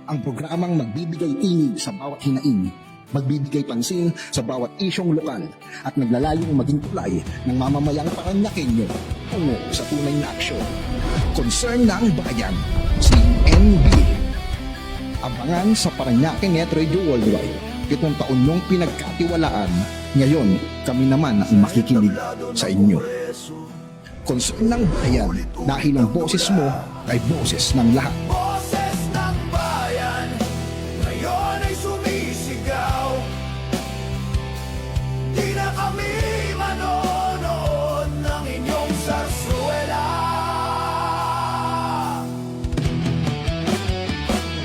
ang programang magbibigay tinig sa bawat hinaing, magbibigay pansin sa bawat isyong lokal at naglalayong maging tulay ng mamamayang Paranyakenyo tungo sa tunay na aksyon. Concern ng bayan, CNB. Abangan sa Paranaque Net Radio Worldwide. 7 taon niyong pinagkatiwalaan, ngayon kami naman ang makikinig sa inyo. Concern ng bayan dahil ang boses mo ay boses ng lahat. Boses ng bayan, ngayon ay sumisigaw. Di na kami manonood ng inyong sarsuela.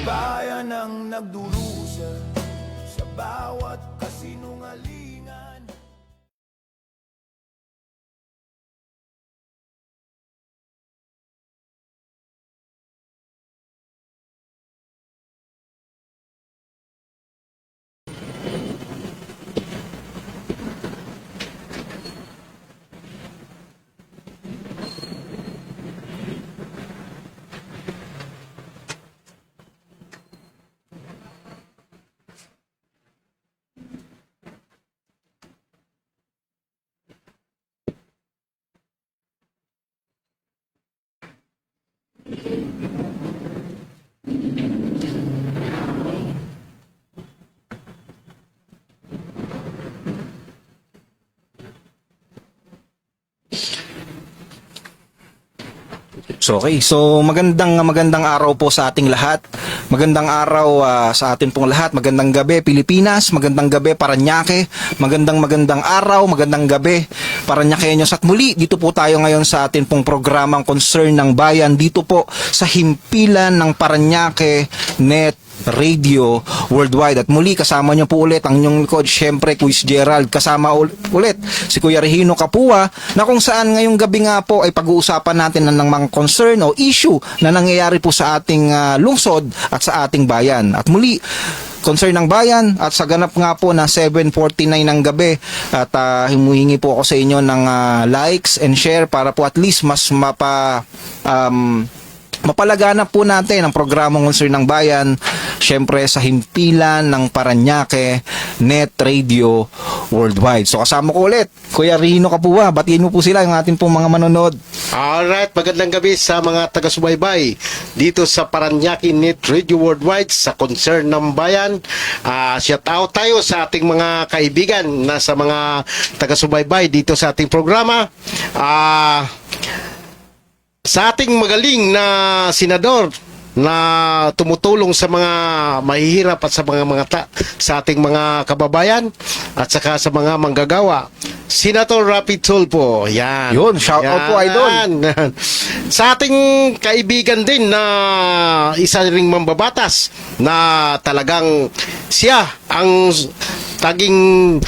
Bayan ang nagdurusa sa bawat kasinungalingan. So magandang araw po sa ating lahat. Magandang araw sa atin pong lahat. Magandang gabi Pilipinas, magandang gabi Paranaque, magandang araw, magandang gabi Paranyakeños. At muli dito po tayo ngayon sa atin pong programang Concern ng Bayan dito po sa himpilan ng Paranaque Net Radio Worldwide. At muli kasama niyo po ulit ang inyong likod, syempre Kuis Gerald, kasama ulit si Kuya Regino Capua, na kung saan ngayong gabi nga po ay pag-uusapan natin ng mga concern o issue na nangyayari po sa ating lungsod at sa ating bayan. At muli, Concern ng Bayan at sa ganap nga po na 7:49 ng gabi at humuhingi po ako sa inyo ng likes and share para po at least mas mapalaganap po natin ang programang Concern ng Bayan, syempre sa himpilan ng Paranaque Net Radio Worldwide. So kasama ko ulit, Kuya Regino Capua, batiin mo po sila, yung ating pong mga manonood. Alright, magandang gabi sa mga taga-subaybay dito sa Paranaque Net Radio Worldwide sa Concern ng Bayan. Shout out tayo sa ating mga kaibigan na sa mga taga-subaybay dito sa ating programa. Sa ating magaling na senador na tumutulong sa mga mahihirap at sa sa ating mga kababayan at saka sa mga manggagawa, Senator Rapi Tulfo. Yan. Yun, shout out po, idol. Sa ating kaibigan din na isa ring mambabatas na talagang siya ang taging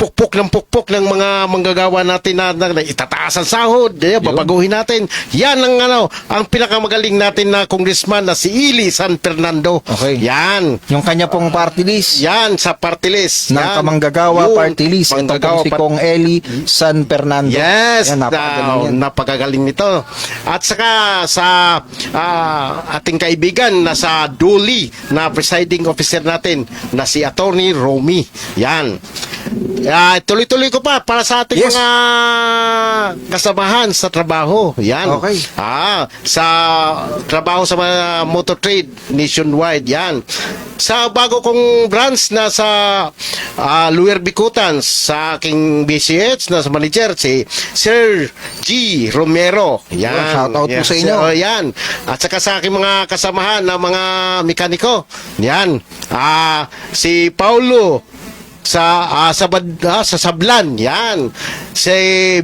pukpok ng mga manggagawa natin na itataas ang sahod, babaguhin natin. Yan ang pinakamagaling natin na congressman na si Ili San Fernando. Okay. Yan. Yung kanya pong party list. Yan, sa party list. Ng Yan. kamanggagawa Yung party list. Ito pong si Kong Eli San Fernando. Yes, yan, napakagaling yan. napakagaling nito. At saka sa ating kaibigan na sa Duli na presiding officer natin na si Attorney Romy. Yan. Tuloy-tuloy ko pa para sa ating Yes. mga kasamahan sa trabaho. Yan. Okay. Sa trabaho sa mga motor trade nationwide. Yan. Sa bago kong branch na sa Luer Bikutan, sa aking BCH na sa manager si Sir G. Romero. Yan. Shout out po sa inyo. Yan. At saka sa aking mga kasamahan na mga mekaniko. Yan. Si Paulo sa Sablan, yan. Si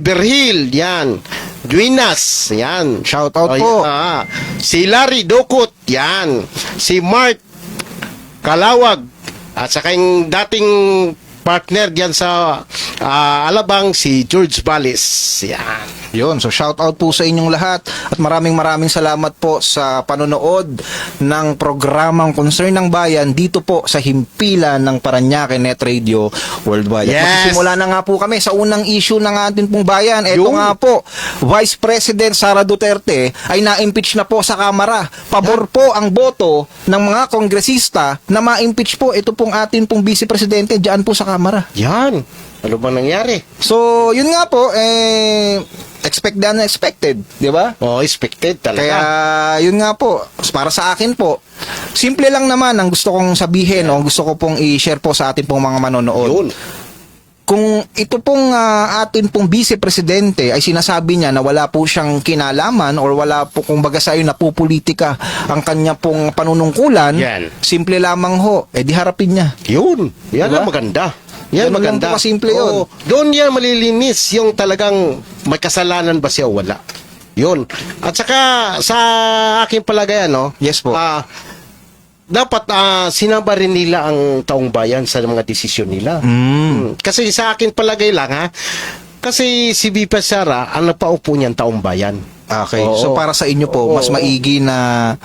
Berhil, yan. Duinas, yan. Shout out po. Si Larry Dokut, yan. Si Mark Kalawag, at saka yung dating partner diyan sa alabang si George Valles. Yan. Yun, so shout out po sa inyong lahat at maraming salamat po sa panonood ng programang Concern ng Bayan dito po sa himpilan ng Paranaque Net Radio Worldwide. At Yes. magsisimula na nga po kami sa unang issue ng ating pong bayan. Ito Yun. nga po, Vice President Sara Duterte ay na-impeach na po sa Kamara. Pabor po ang boto ng mga kongresista na ma-impeach po ito pong ating pong Vice Presidente diyan po sa Kamara. Yan. Ano bang nangyari? So, yun nga po, expect the unexpected, di ba? Oh, expected talaga. Kaya, yun nga po, para sa akin po, simple lang naman ang gusto kong sabihin o gusto ko pong i-share po sa atin pong mga manonood. Yun. Kung ito pong atin pong vice-presidente ay sinasabi niya na wala po siyang kinalaman or wala po kung baga sa'yo na po politika ang kanya pong panunungkulan, Yan. simple lamang ho, di harapin niya. Yun. Yan Diba? ang maganda. Yan Ganun lang maganda. po kasimple yun. Oo. Doon yan malilinis yung talagang may kasalanan ba siya o wala. Yun. At saka sa aking palagayan, no? Yes po. Dapat sinamba rin nila ang taong bayan sa mga desisyon nila. Kasi sa akin palagay lang, ha? Kasi si Vipa Sara, ang napaupo niyan taong bayan. Okay. Oo. So para sa inyo po, Oo. mas maigi na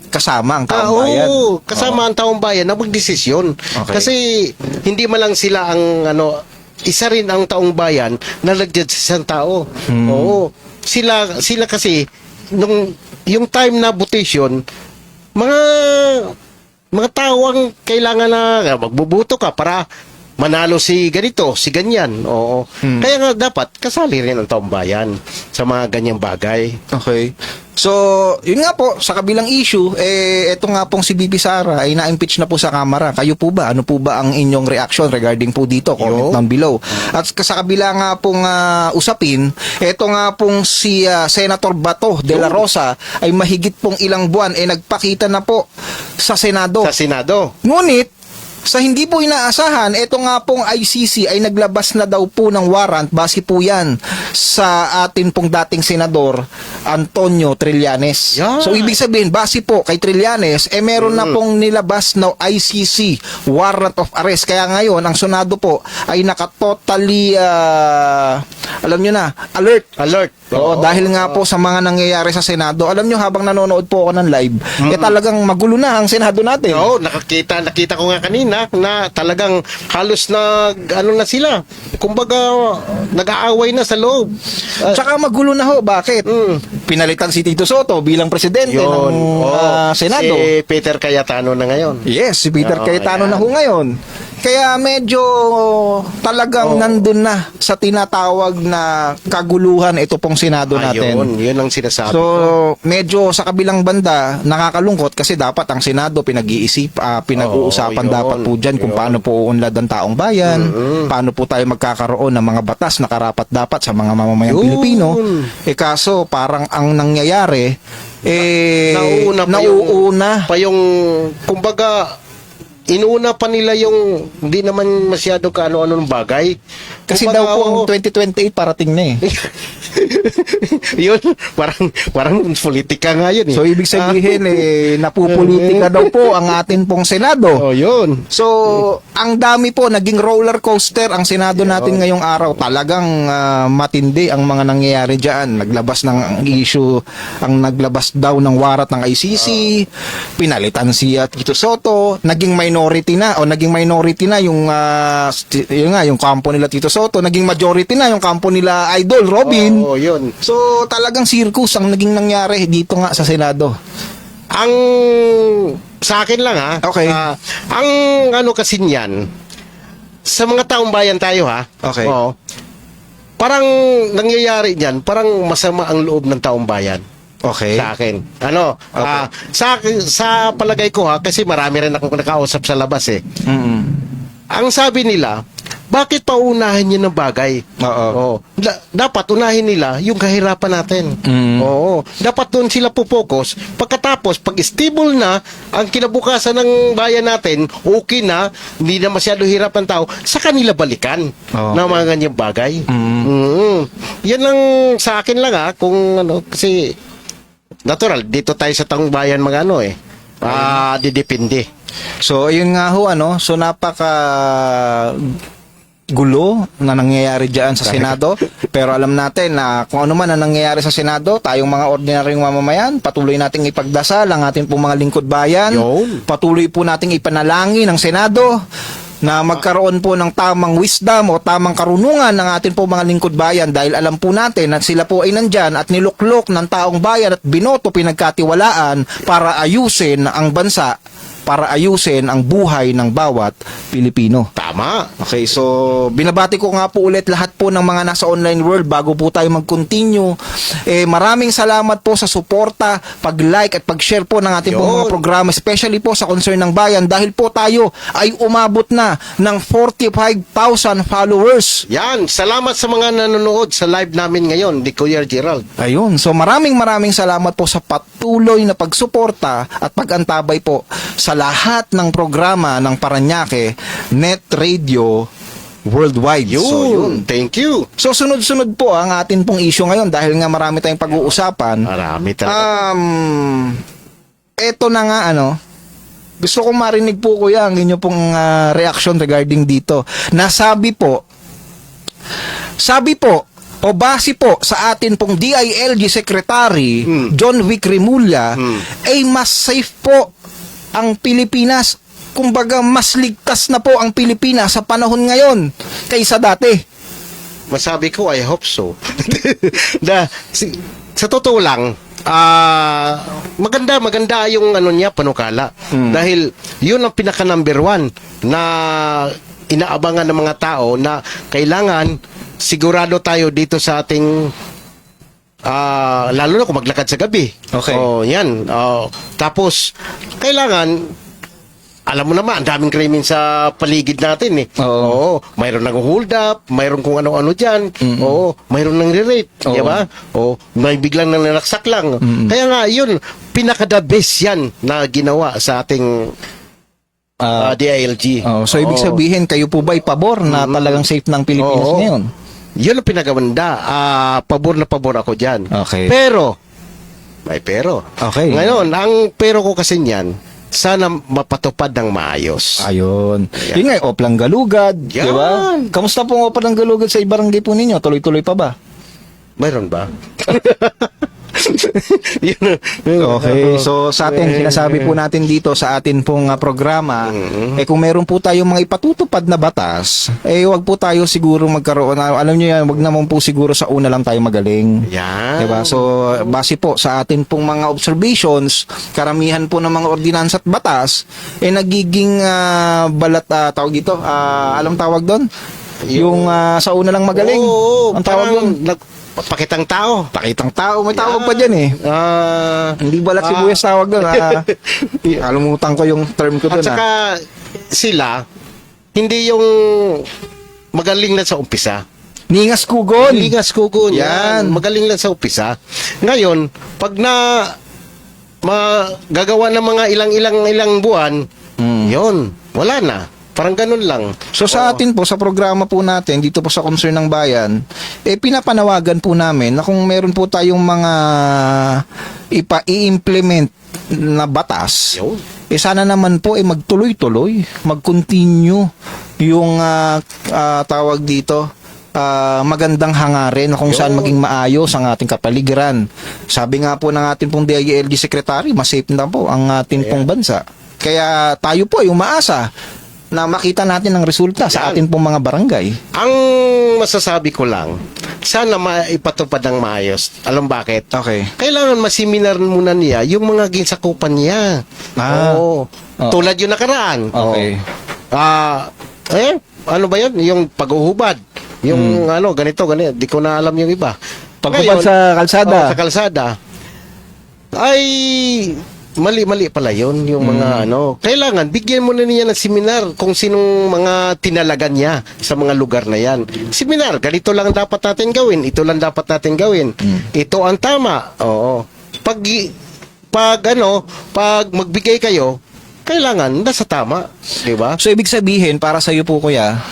kasama ang taong bayan. Oo, kasama ang taong bayan na magdesisyon. Okay. Kasi hindi man lang sila ang isa rin ang taong bayan na nag-judge sa isang tao. Oo. Sila kasi yung time na votation, mga tao ang kailangan na magbubuto ka para manalo si ganito, si ganyan. Oo. Kaya nga dapat kasali rin ang taong bayan sa mga ganyang bagay. Okay. So, yun nga po, sa kabilang issue, eto nga pong si BP Sara ay na-impeach na po sa Kamara. Kayo po ba? Ano po ba ang inyong reaction regarding po dito? Comment down below. At sa kabila nga pong usapin, eto nga pong si Senator Bato de la Rosa ay mahigit pong ilang buwan nagpakita na po sa Senado. Sa Senado. Ngunit, sa hindi po inaasahan, ito nga pong ICC ay naglabas na daw po ng warrant, base po yan sa atin pong dating senador, Antonio Trillanes. Yan. So, ibig sabihin, base po kay Trillanes, meron na pong nilabas na ICC warrant of arrest. Kaya ngayon, ang Senado po ay nakatotally, alam nyo na, alert. Alert. Oo, dahil nga po sa mga nangyayari sa Senado. Alam nyo, habang nanonood po ako ng live, talagang magulo na ang Senado natin. Oo, nakita ko nga kanina na talagang halos na sila. Kumbaga, nag-aaway na sa loob. Tsaka magulo na ho. Bakit? Pinalitan si Tito Soto bilang presidente ng Senado. Si Peter Cayetano na ngayon. Yes, si Peter Oo, Cayetano yan. na ho ngayon. Kaya medyo talagang nandun na sa tinatawag na kaguluhan ito pong Senado natin. Yun ang sinasabi. So, medyo sa kabilang banda, nakakalungkot kasi dapat ang Senado pinag-uusapan Oo, yun, dapat po dyan kung yun. paano po uunlad ang taong bayan, paano po tayo magkakaroon ng mga batas na karapat dapat sa mga mamamayang Yun. Pilipino. Kaso parang ang nangyayari, nauuna. pa yung kumbaga inuuna pa nila yung hindi naman masyado kaano-ano ng bagay. Kasi Kumbaga, daw po ang oo. 2028 parating na eh. Yun, parang politika nga yun eh. So, ibig sabihin, napupolitika daw po ang atin pong Senado. Oh, yun. So, ang dami po, naging roller coaster ang Senado natin ngayong araw. Talagang matindi ang mga nangyayari dyan. Naglabas ng issue, ang naglabas daw ng warat ng ICC, pinalitan si Tito Soto, naging minority na yung kampo nila Tito Soto, naging majority na yung kampo nila Idol Robin. Oh, yun. So, talagang circus ang naging nangyari dito nga sa Senado. Ang sa akin lang ha. Okay. Ang kasi niyan sa mga taong bayan tayo ha. Okay. Oo. Parang nangyayari diyan, parang masama ang loob ng taong bayan. Okay. Sa akin. Okay. Sa palagay ko ha, kasi marami rin akong nakausap sa labas eh. Mm-mm. Ang sabi nila, bakit pa unahin yun ng bagay? Oo. Dapat unahin nila yung kahirapan natin. Oo. Dapat doon sila pupokus. Pagkatapos, pag stable na ang kinabukasan ng bayan natin, okay na, hindi na masyado hirap ang tao, sa kanila balikan Oo. ng mga ganyang bagay. Yan lang sa akin lang ha, kung kasi natural, dito tayo sa taong bayan didepende. So, ayun nga ho, so napaka gulo na nangyayari dyan sa Senado. Pero alam natin na kung ano man ang nangyayari sa Senado, tayong mga ordinaryong mamamayan, patuloy nating ipagdasal ang ating pong mga lingkod bayan. Yun. Patuloy po nating ipanalangin ang Senado na magkaroon po ng tamang wisdom o tamang karunungan ng ating po mga lingkod bayan, dahil alam po natin at sila po ay nandyan at niluklok ng taong bayan at binoto pinagkatiwalaan para ayusin ang bansa, para ayusin ang buhay ng bawat Pilipino. Tama. Okay, so binabati ko nga po ulit lahat po ng mga nasa online world bago po tayo mag-continue. Maraming salamat po sa suporta, pag-like at pag-share po ng ating po Yun. mga programa, especially po sa Concern ng Bayan, dahil po tayo ay umabot na ng 45,000 followers. Yan, salamat sa mga nanonood sa live namin ngayon ni Kuya Gerald. Ayun, so maraming salamat po sa patuloy na pagsuporta at pag-antabay po sa lahat ng programa ng Paranaque Net Radio Worldwide. Yun, So, yun. thank you. So, sunod-sunod po ang atin pong issue ngayon dahil nga marami tayong pag-uusapan. Marami talaga. Eto na nga, gusto kong marinig po, kuya, ang inyo pong reaction regarding dito. Sabi po, o base po sa atin pong DILG Secretary, John Vic Remulla, ay mas safe po ang Pilipinas. Kumbaga, mas ligtas na po ang Pilipinas sa panahon ngayon kaysa dati. Masabi ko, I hope so. Sa totoo lang, maganda yung niya, panukala. Dahil yun ang pinaka number one na inaabangan ng mga tao na kailangan sigurado tayo dito sa ating lalo na kung maglakad sa gabi. Okay. Yan. Tapos, kailangan alam mo naman, ang daming krimen sa paligid natin eh. Oo. Mayroon nang hold up, mayroon kung ano-ano dyan. Oo, mayroon nang re-rape, Oo. di ba? Oo, may biglang nang nanaksak lang. Kaya nga, yun, pinaka-the best yan na ginawa sa ating DILG. So, ibig sabihin, kayo po ba'y pabor na talagang safe ng Pilipinas Oo. ngayon? Yun ang pinagawanda. Pabor na pabor ako dyan. Okay. Pero, may pero. Okay. Ngayon, ang pero ko kasi niyan, sana mapatupad ng maayos. Ayun. Yan. Yun nga, Oplang Galugad, di Yan. ba? Kamusta pong Oplang Galugad sa barangay po ninyo? Tuloy-tuloy pa ba? Mayroon ba? Okay, so sa atin, sinasabi po natin dito sa atin pong programa, kung meron po tayong mga ipatutupad na batas, wag po tayo siguro magkaroon, alam nyo yan, wag naman po siguro sa una lang tayo magaling. Yan. Diba? So, base po sa atin pong mga observations, karamihan po ng mga ordinansa at batas, nagiging balat, tawag dito, alam tawag doon? Yung sa una lang magaling. Oo, Ang tawag doon? pakitang tao. Pakitang tao, may tawag pa dyan eh. Hindi balat sibuyas tawag doon. Alumutan ko yung term ko At doon. saka sila, hindi yung magaling na sa umpisa. Ningas kugon. Ligas kugon. Yan. Yan. Magaling lang sa umpisa. Ngayon, pag gagawa ng mga ilang buwan, yun, wala na. Parang ganun lang. So sa atin po, sa programa po natin, dito po sa Concern ng Bayan, pinapanawagan po namin na kung meron po tayong mga i-implement na batas, Yun. sana naman po magtuloy-tuloy, mag-continue yung tawag dito, magandang hangarin na kung saan maging maayos ang ating kapaligiran. Sabi nga po ng ating pong DILG Secretary, mas safe na po ang ating pong bansa. Kaya tayo po ay umaasa na makita natin ang resulta sa atin pong mga barangay. Ang masasabi ko lang, sana maipatupad ng maayos. Alam bakit? Okay. Kailangan maseminar muna niya yung mga ginsakupan niya. Oo. Tulad yung nakaraan. Okay. Ano ba yun? Yung pag-uhubad. Yung ganito. Di ko na alam yung iba. Paghubad Ngayon, sa kalsada. Sa kalsada. Ay, mali pala yun. Yung mga kailangan, bigyan mo na niya ng seminar kung sinong mga tinalagan niya sa mga lugar na yan. Seminar, ganito lang dapat natin gawin. Ito lang dapat natin gawin. Ito ang tama. Oo. Pag magbigay kayo, kailangan nasa tama, 'di ba? So ibig sabihin para sa iyo po kuya,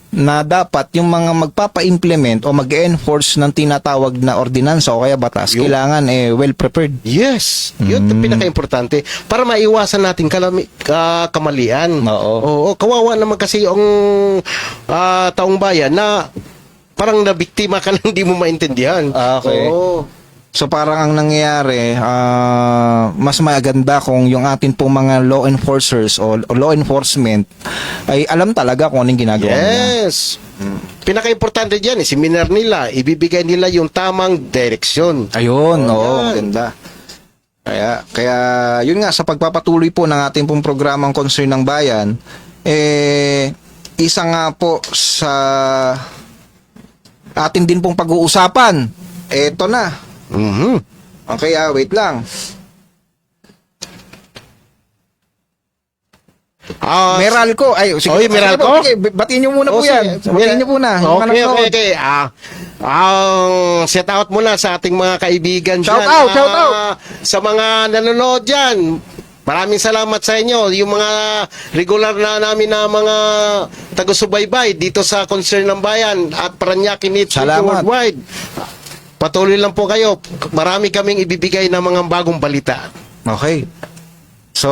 na dapat yung mga magpapa-implement o mag-enforce ng tinatawag na ordinansa o kaya batas, kailangan well prepared. Yes, yun ang pinaka-importante para maiwasan natin kamalian. Oo, kawawa naman kasi yung taong bayan na parang nabiktima ka nang di mo maintindihan. Okay. Oo. So parang ang nangyayari, mas maganda kung yung atin pong mga law enforcers o law enforcement ay alam talaga kung anong ginagawa nila. Yes. Pinaka-importante diyan, seminar nila, ibibigay nila yung tamang direksyon. Ayun, Oh, oo, yan. maganda. Kaya yun nga, sa pagpapatuloy po ng ating pong programang Concern ng Bayan, isa nga po sa atin din pong pag-uusapan, eto na. Mhm. Okay, wait lang. Meralco. Ay, sige. Oy, Meralco? Sige, batiin nyo muna po Oh, yan. sige. Batiin nyo muna. Yung mga Okay, nanonood. okay. Shout out muna sa ating mga kaibigan Shout dyan. out, shout out. Sa mga nanonood dyan. Maraming salamat sa inyo. Yung mga regular na namin na mga taga-subaybay dito sa Concern ng Bayan at Paranaque News Salamat. Worldwide. Patuloy lang po kayo. Marami kaming ibibigay ng mga bagong balita. Okay. So,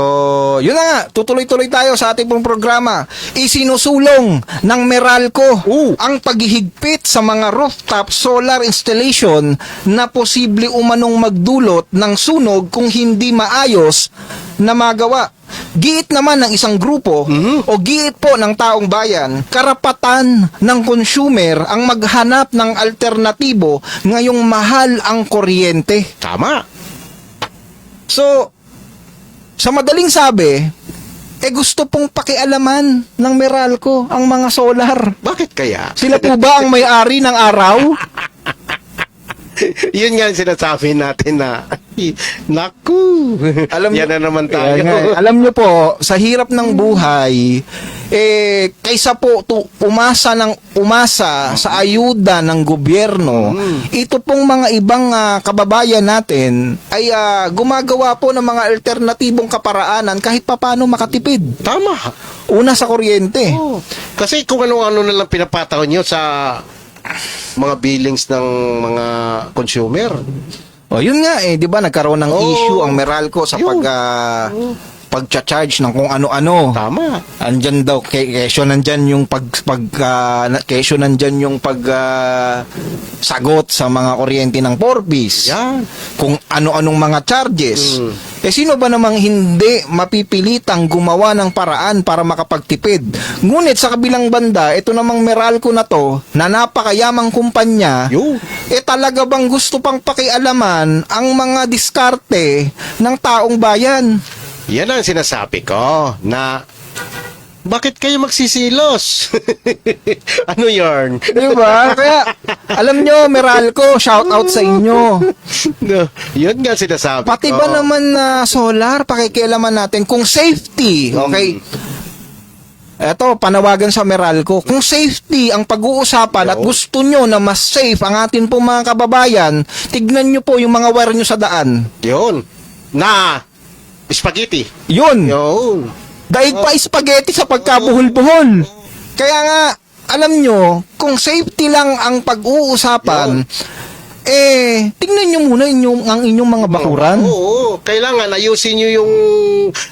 yun na nga, tutuloy-tuloy tayo sa ating pong programa. Isinusulong ng Meralco ang paghihigpit sa mga rooftop solar installation na posible umanong magdulot ng sunog kung hindi maayos na magawa. Giit naman ng isang grupo o giit po ng taong bayan, karapatan ng consumer ang maghanap ng alternatibo ngayong mahal ang kuryente. Tama. So, sa madaling sabi, gusto pong pakialaman ng Meralco ang mga solar. Bakit kaya? Sila po ba ang may-ari ng araw? Yun nga ang sinasabi natin na naku, Alam yan niyo- na naman tayo. Kaya nga, alam nyo po, sa hirap ng buhay, kaysa po umasa sa ayuda ng gobyerno, ito pong mga ibang kababayan natin ay gumagawa po ng mga alternatibong kaparaanan kahit papano makatipid. Tama. Una sa kuryente. Oh. Kasi kung ano-ano na lang pinapataw nyo sa mga billings ng mga consumer. O yun nga 'di ba nagkaroon ng issue ang Meralco sa Yun. pagcha-charge ng kung ano-ano. Tama. Andyan daw kesyo nandyan yung kesyo nandyan yung sagot sa mga kuryente ng 4-piece. Yan. Kung ano-anong mga charges. Sino ba namang hindi mapipilitang gumawa ng paraan para makapagtipid? Ngunit sa kabilang banda, ito namang Meralco na to, na napakayamang kumpanya, Yo. talaga bang gusto pang pakialaman ang mga diskarte ng taong bayan? Yan ang sinasabi ko na bakit kayo magsisilos? Ano yarn? Di ba? Kaya, alam nyo, Meralco, shout out sa inyo. Yun nga sinasabi Pati ko. ba naman na solar, pakikialaman natin kung safety, okay? Eto, panawagan sa Meralco. Kung safety ang pag-uusapan at gusto nyo na mas safe ang atin po mga kababayan, tignan nyo po yung mga wire nyo sa daan. Yun. Na spaghetti. Yun. Yun. Daig pa spaghetti sa pagkabuhol-buhol. Kaya nga, alam nyo, kung safety lang ang pag-uusapan, tingnan nyo muna ang inyong mga bakuran. Oo, kailangan ayusin nyo yung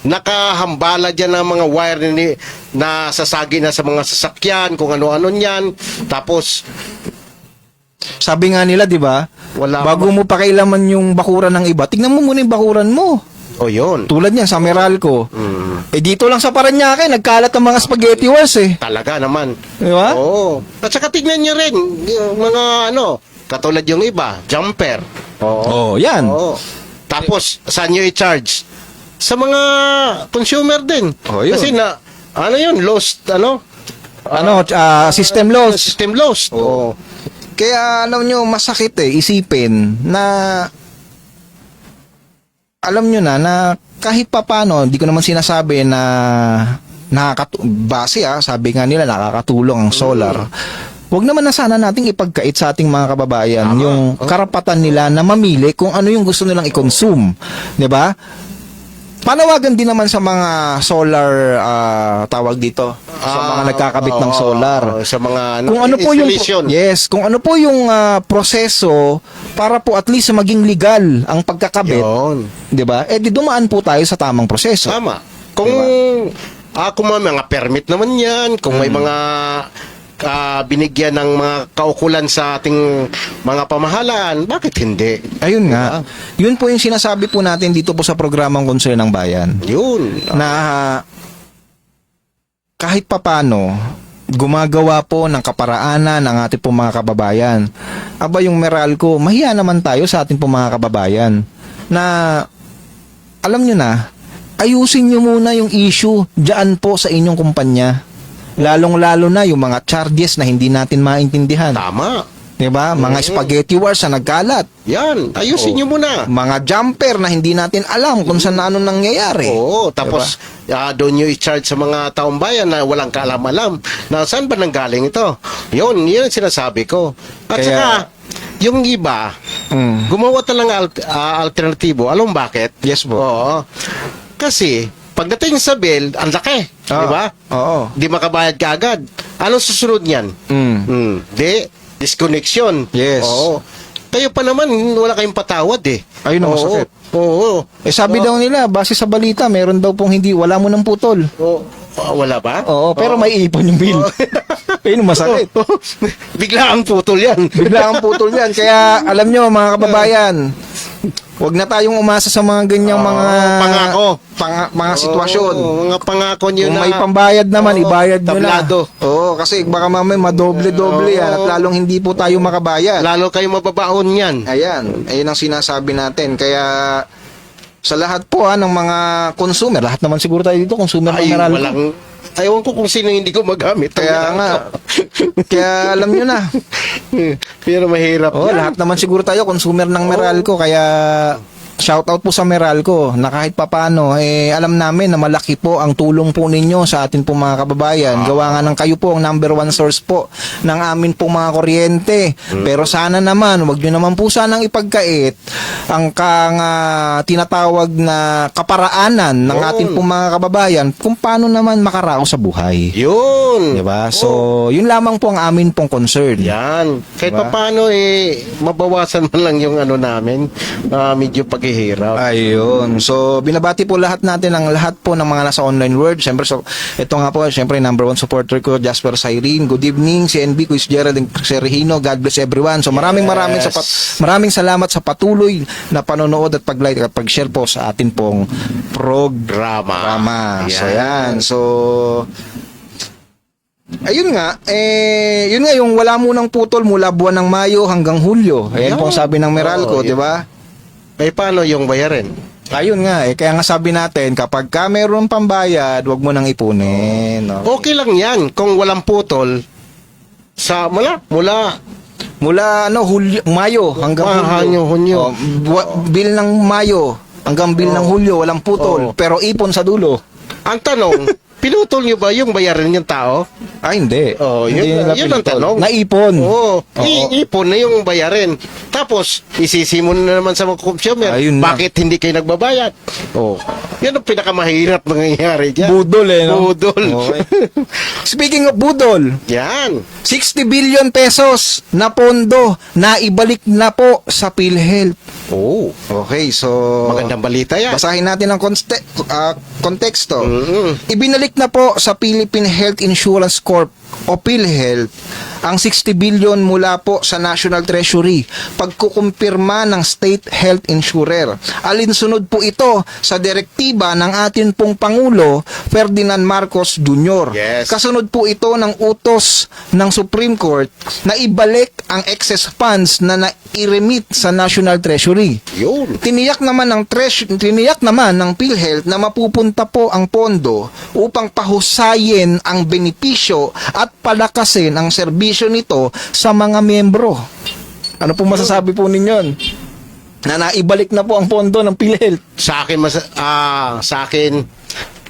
nakahambala dyan ng mga wire na sasagi na sa mga sasakyan, kung ano-ano niyan. Tapos, Sabi nga nila, di ba? Wala Bago mo pakialaman yung bakuran ng iba, tignan mo muna yung bakuran mo. yun. Tulad niyan sa Meralco. Dito lang sa Paranaque, nagkalat ang mga spaghetti wars Talaga naman. Di ba? Oo. At saka tignan nyo rin, yung mga katulad yung iba, jumper. Oo. Oh, yan. Oo. Tapos, saan nyo i-charge? Sa mga consumer din. Oh, yun. Kasi lost, System loss. system lost. Oo. Kaya alam nyo, masakit isipin na alam nyo na kahit papano, hindi ko naman sinasabi na sabi nga nila nakakatulong ang solar. Huwag naman na sana nating ipagkait sa ating mga kababayan yung karapatan nila na mamili kung ano yung gusto nilang i-consume. 'Di ba? Panawagan din naman sa mga solar tawag dito, sa mga nagkakabit ng solar. Sa mga Kung ano po yung installation. kung ano po yung proseso para po at least maging legal ang pagkakabit, Yun. 'di ba? Eh di dumaan po tayo sa tamang proseso. Tama. Kung kung may mga permit naman yan, kung may mga binigyan ng mga kaukulan sa ating mga pamahalaan, bakit hindi? Ayun nga. Yun po yung sinasabi po natin dito po sa programang Concern ng Bayan. Yun. Na kahit papano gumagawa po ng kaparaanan ng ating pong mga kababayan. Aba yung Meralco, mahiya naman tayo sa ating pong mga kababayan na alam nyo na, ayusin nyo muna yung issue dyan po sa inyong kumpanya. Lalong-lalo na yung mga charges na hindi natin maintindihan. Tama. Diba? Mga spaghetti wars na nagkalat. Yan. Ayusin nyo muna. Mga jumper na hindi natin alam kung saan na anong nangyayari. Oo, tapos doon nyo i-charge sa mga taong bayan na walang kaalam-alam na saan ba nanggaling ito. Yun ang sinasabi ko. At Kaya- saka, yung iba, gumawa talang alternatibo. Alam mo bakit? Yes po. Oo. Kasi, pagdating sa bill, ang laki. Di ba? Oo. Di makabayad ka agad. Anong susunod niyan? Di, disconnection. Yes. Oo. Kayo pa naman, wala kayong patawad eh. Ayun ang masakit. Oo. Eh sabi daw nila, base sa balita, meron daw pong wala mo ng putol. Oo. Wala ba? Oo, pero may ipon yung bill. Ayun ang masakit. Bigla ang putol yan. Bigla ang putol yan. Kaya alam nyo mga kababayan, huwag na tayong umasa sa mga ganyang mga pangako. mga sitwasyon. Oo, mga pangako nyo Kung na. may pambayad naman, ibayad nyo na. tablado. Oo, kasi baka mamaya madoble-doble yan at lalong hindi po tayo makabayad. Lalo kayo mababaon yan. Ayan, ayun ang sinasabi natin. Kaya sa lahat po ng mga consumer, lahat naman siguro tayo dito consumer ng Ay, Meralco. walang... Ayaw ko kung sino hindi ko magamit. Kaya nga, kaya alam nyo na. Pero mahirap yan. Lahat naman siguro tayo consumer ng Meralco. Kaya shout out po sa Meralco na kahit papano alam namin na malaki po ang tulong po ninyo sa atin pong mga kababayan. Gawa nga ng kayo po ang number one source po ng amin pong mga kuryente. Pero sana naman, wag nyo naman po sanang ipagkait ang tinatawag na kaparaanan ng ating pong mga kababayan kung paano naman makaraos sa buhay. Yun. Diba? So, yun lamang po ang amin pong concern. Yan. Kahit Diba? paano mabawasan man lang yung namin, medyo paghihirap. Ayun. So, binabati po lahat natin ang lahat po ng mga nasa online world. Siyempre, ito nga po, siyempre, number one supporter ko, Jasper Cyrene. Good evening, CNB, Quiz Gerald and Sergino. God bless everyone. So, maraming salamat sa patuloy na panonood at pag-like at pag-share po sa atin pong programa. So, yan. So, ayun nga, yun nga yung wala munang putol mula buwan ng Mayo hanggang Hulyo. Ayan po ang sabi ng Meralco, di ba? Paano yung bayarin? Ayun nga, kaya nga sabi natin, kapag ka meron pambayad, wag mo nang ipunin. No? Okay lang yan kung walang putol sa mula Hulyo, Mayo hanggang Hunyo. bill ng Mayo hanggang bill ng Hulyo, walang putol, pero ipon sa dulo. Ang tanong, pinutol nyo ba yung bayarin ng tao? Hindi. Yun, Hindi nila yun ang pinutol. tanong. Naipon. Oo. Oo. Ipon na yung bayarin. Tapos, isisimon na naman sa mga consumer. Ayun na. Bakit hindi kayo nagbabayad? Oh. Yan ang pinakamahirap nangyayari dyan. Budol no? Budol. Okay. Speaking of budol, Yan. 60 billion pesos na pondo na ibalik na po sa PhilHealth. Oh. Okay, so Magandang balita yan. basahin natin ang konteksto. Mm-mm. Ibinalik na po sa Philippine Health Insurance Corp o PhilHealth ang 60 billion mula po sa National Treasury pagkukumpirma ng State Health Insurer. Alinsunod po ito sa direktiba ng atin pong Pangulo Ferdinand Marcos Jr. Yes. Kasunod po ito ng utos ng Supreme Court na ibalik ang excess funds na nai-remit sa National Treasury. Yun. Tiniyak naman ng PhilHealth na mapupunta po ang pondo upang pahusayin ang benepisyo at palakasin ang serbisyo nito sa mga miyembro. Ano po masasabi po ninyon? Na naibalik na po ang pondo ng PhilHealth. Sa akin,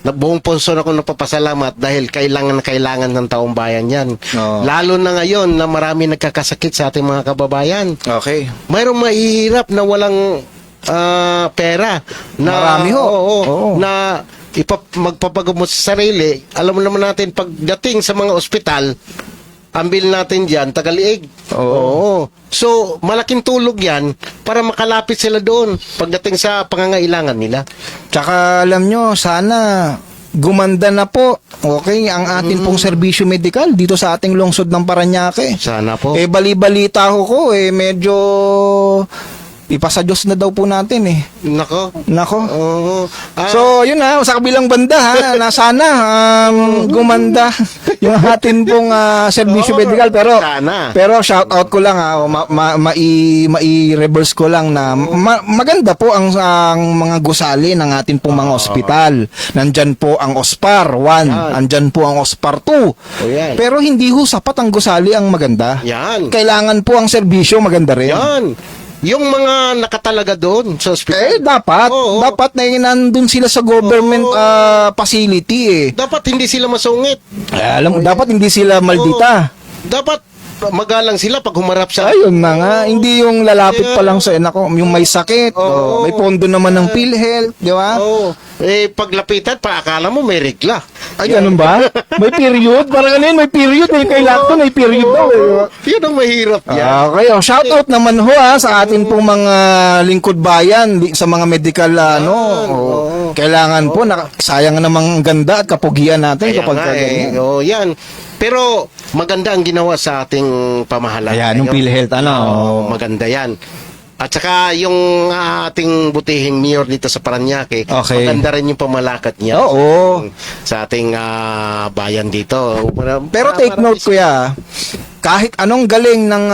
na buong puso ako napapasalamat dahil kailangan ng taong bayan yan. Oo. Lalo na ngayon na marami nagkakasakit sa ating mga kababayan. Okay. Mayroong mahihirap na walang pera na Marami ho. Oo. na magpapagamot sa sarili. Alam mo naman natin pagdating sa mga ospital, ang bill natin diyan tagaliig. Oo. So, malaking tulog 'yan para makalapit sila doon pagdating sa pangangailangan nila. Tsaka alam nyo, sana gumanda na po, okay, ang atin pong serbisyo medikal dito sa ating lungsod ng Parañaque. Sana po. Bali-balita ko, medyo ipasa Diyos na daw po natin Nako. Nako. Oo. So, yun sa kabilang banda na sana gumanda yung atin pong serbisyo Oo, medikal, sana. pero shout out ko lang mai-reverse ko lang na maganda po ang mga gusali ng atin pong mga ospital. Nandyan po ang OSPAR 1, nandyan po ang OSPAR 2. yan. Pero hindi ho sapat ang gusali ang maganda. Yan. Kailangan po ang serbisyo maganda rin. Yan. Yung mga nakatalaga doon sa ospital. Dapat. Oo. Dapat na nandun sila sa government facility Dapat hindi sila masungit. Alam mo, dapat hindi sila maldita. Dapat magalang sila pag humarap sa... Ayun na nga, hindi yung lalapit pa lang sa nako, yung may sakit, Oo. may pondo naman ng PhilHealth, di ba? Oo. Paglapitan, akala mo may regla. Ay, ganun ba? May period? Parang ano yun, may period. Kailangan to, may period daw. Yun ang mahirap yan. Okay, shout out naman ho sa atin pong mga lingkod bayan, sa mga medical kailangan po, sayang namang ganda at kapugian natin Kaya kapag nga, ganyan. yan. Pero maganda ang ginawa sa ating pamahalaan. Ayan, yung PhilHealth, maganda yan. At saka yung ating butihing mayor dito sa Parañaque, Okay. maganda rin yung pamalakad niya. Oo. Sa ating bayan dito. Pero take note, kuya, kahit anong galing ng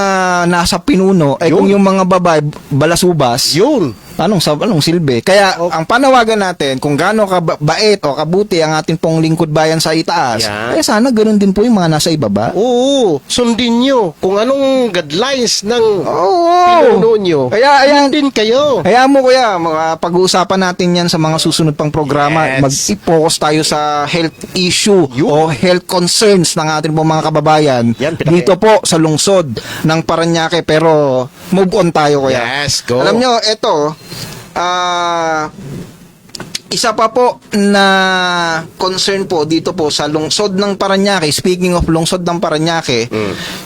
nasa pinuno, kung yung mga babae balasubas, Yun. anong silbi? Kaya ang panawagan natin, kung gaano kabait o kabuti ang ating pong lingkod bayan sa itaas, Yan. sana ganoon din po yung mga nasa ibaba. Oo, sundin nyo kung anong guidelines ng Oo. pinuno nyo. Kaya ayan, Din kayo. kaya mo kuya, pag-uusapan natin yan sa mga susunod pang programa. Yes. Mag-focus tayo sa health issue o health concerns ng ating pong mga kababayan Yan, dito po sa lungsod ng Parañaque. Pero move on tayo kuya. Yes, go. Alam nyo, ito, isa pa po na concern po dito po sa lungsod ng Parañaque, speaking of lungsod ng Parañaque,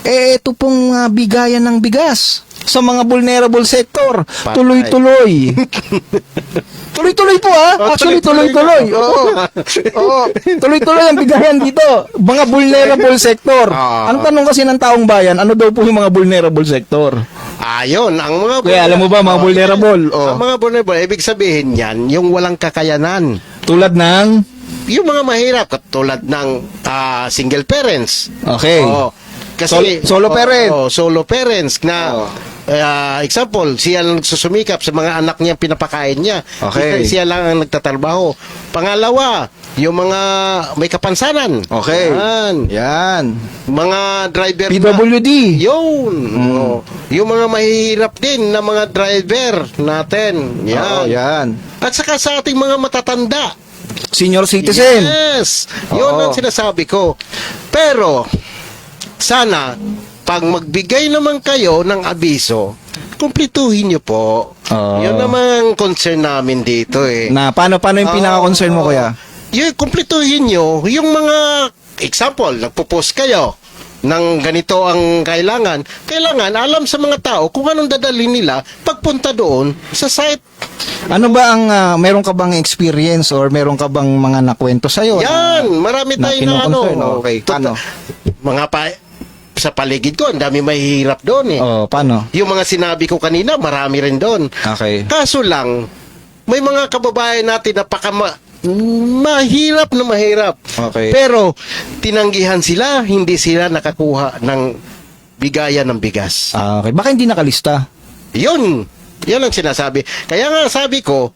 ito pong bigayan ng bigas sa mga vulnerable sector. Patay. Tuloy-tuloy. Tuloy-tuloy po Actually, tuloy-tuloy. Oo. Tuloy-tuloy ang bigayan dito. Mga vulnerable sector. Ang tanong kasi ng taong bayan, ano daw po yung mga vulnerable sector? Ayun, ang mga Kaya alam mo ba, mga vulnerable? Ang mga vulnerable, ibig sabihin yan, yung walang kakayanan. Tulad ng... Yung mga mahirap, katulad ng single parents. Okay. Oo. Kasi, Solo parent. Solo parents na, example, siya lang susumikap sa mga anak niya, pinapakain niya. Okay. Siya lang ang nagtatrabaho. Pangalawa, yung mga may kapansanan. Okay. Yan. Mga driver PWD. Yun. Oo. Yung mga mahihirap din na mga driver natin. Yan. Oo, yan. At saka sa ating mga matatanda. Senior citizen. Yes. Yun Oo. ang sinasabi ko. Pero, sana, pag magbigay naman kayo ng abiso, kumplituhin nyo po. Oo. Yun naman ang concern namin dito Na paano yung pinaka-concern mo, kuya? Yung kumplituhin nyo, yung mga, example, nagpo-post kayo ng ganito ang kailangan alam sa mga tao kung anong dadalhin nila pagpunta doon sa site. Ano ba ang meron ka bang experience or meron ka bang mga nakwento sa'yo? Yan, marami na tayo na kino-concern? Okay, paano? Mga sa paligid ko, ang dami mahihirap doon Oh, paano? Yung mga sinabi ko kanina, marami rin doon. Okay. Kaso lang, may mga kababayan natin na mahirap na mahirap. Okay. Pero, tinanggihan sila, hindi sila nakakuha ng bigayan ng bigas. Okay. Baka hindi nakalista. Yun ang sinasabi. Kaya nga sabi ko,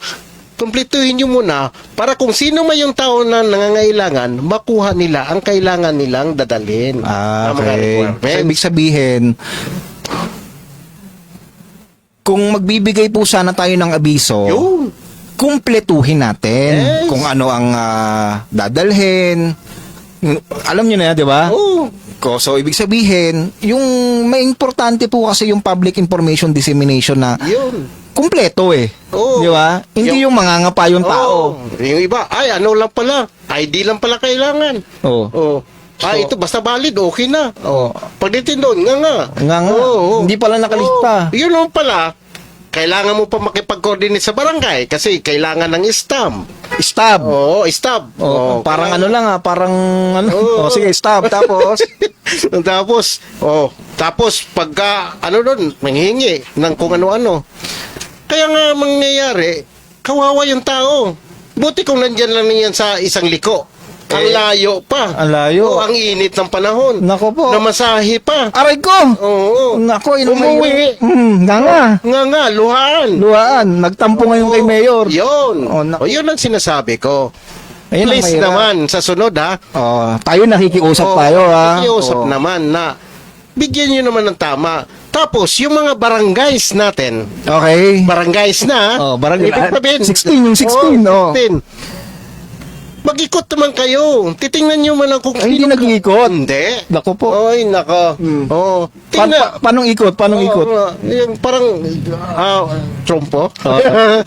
kumpletuhin nyo muna para kung sino man yung tao na nangangailangan, makuha nila ang kailangan nilang dadalhin. Ang mga Okay. requirements. So, ibig sabihin, kung magbibigay po sana tayo ng abiso, Yun. kumpletuhin natin Yes. kung ano ang dadalhin. Alam nyo na yan, di ba? Oo. ko. So, ibig sabihin, yung may importante po kasi yung public information dissemination na Yun. kumpleto eh. Oo. Di ba? Hindi yung mangangapa yung tao. Oo. Yung iba, ay, ano lang pala, ID lang pala kailangan. Oo. Oh. Ay, ito, basta valid, okay na. Oo. Pagdating doon, nga. Nga. Oo. Hindi pala nakalista. Oo. Yun naman pala, kailangan mo pa makipag-coordinate sa barangay kasi kailangan ng stamp. Stab. Oo, stamp. Oo, parang ano lang parang ano. Oo. Oh, sige, stab. Tapos, tapos pagka ano doon, manghingi ng kung ano-ano. Kaya nga mangyayari, kawawa yung tao. Buti kung nandyan lang yan sa isang liko. Ang layo pa. ang layo. Oo, ang init ng panahon. Nako po. Namasahe pa. Aray ko! Oo. Nako, Umuwi. nga. Nga, luhaan. Luhaan. Nagtampo ngayon kay Mayor. Yun. Oh, naku. Yun ang sinasabi ko. Ayun ang Please mahirap. naman, sa sunod ha. Oh, tayo nakikiusap Oo, tayo ha. nakikiusap Oo. naman na bigyan nyo naman ng tama. Tapos, yung mga barangays natin, Okay. barangays na, Oh, barangay. ibig sabihin, 16, yung 16, oh. 16. Mag-ikot naman kayo. Titingnan nyo man lang kung Ay, hindi sino- nag-iikot. Hindi. Nako po. Ay, nako. Oo. Tingnan. Paano ikot? Paano ikot? Oo, yung parang trompo. Oh,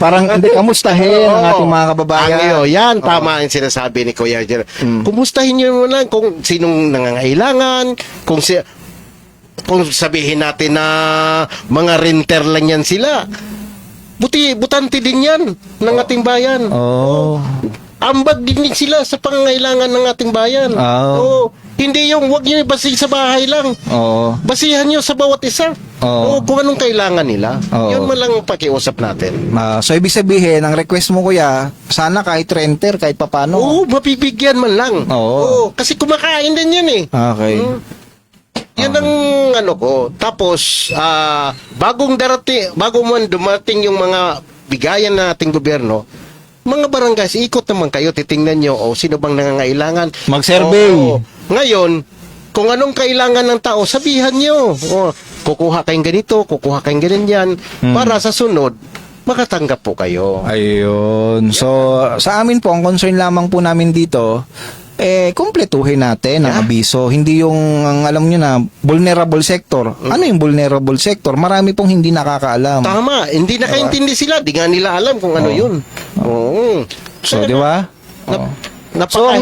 parang hindi kamustahin ang Oo. ating mga kababayan. Ang iyo, yan, tama ang sinasabi ni Kuya Jer. Kumustahin nyo muna kung sinong nangangailangan, kung sabihin natin na mga renter lang yan sila. Butante din yan ng ating bayan. Oh. Ambag din sila sa pangangailangan ng ating bayan. Oh. Oo. Hindi yung wag nyo ibasig sa bahay lang. Oo. Basihan nyo sa bawat isa. Oo. Oo, kung anong kailangan nila. Oo. Yun man lang ang pakiusap natin. So ibig sabihin, ang request mo kuya, sana kahit renter, kahit papano. Oo, mapibigyan man lang. Oo. Kasi kumakain din yan eh. Okay. Yan ang ano ko. Tapos, bago man dumating yung mga bigayan na ating gobyerno, mga barangays, ikot naman kayo, titingnan nyo, sino bang nangangailangan. Mag-survey. Oo. Ngayon, kung anong kailangan ng tao, sabihan nyo. Kukuha kayong ganito, kukuha kayong ganyan, para sa sunod, makatanggap po kayo. Ayun. So, sa amin po, ang concern lamang po namin dito, kumpletuhin natin ang abiso. Hindi yung, alam nyo na, vulnerable sector. Ano yung vulnerable sector? Marami pong hindi nakakaalam. Tama, hindi nakaintindi sila, di nga nila alam kung ano yun. Oo. So, di ba? So, ang napakahi-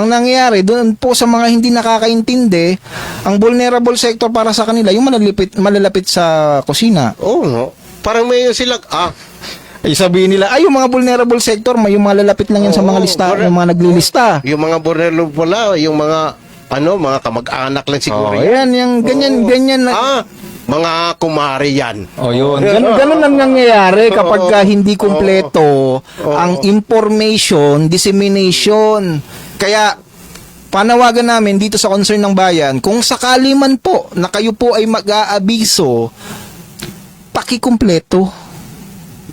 nangyayari, doon po sa mga hindi nakakaintindi, ang vulnerable sector para sa kanila, yung malalapit sa kusina. Oo, no? Parang may sila, Sabihin nila, yung mga vulnerable sector, may yung mga lalapit lang yan sa mga lista, yung mga naglilista. yung mga vulnerable pala, yung mga, mga kamag-anak lang siguro Oh, yan. yan, yung ganyan na. Mga kumari yan. Oh, yun. Ganun ang nangyayari kapag hindi kumpleto ang information dissemination. Kaya panawagan namin dito sa concern ng bayan, kung sakali man po na kayo po ay mag-aabiso, pakikumpleto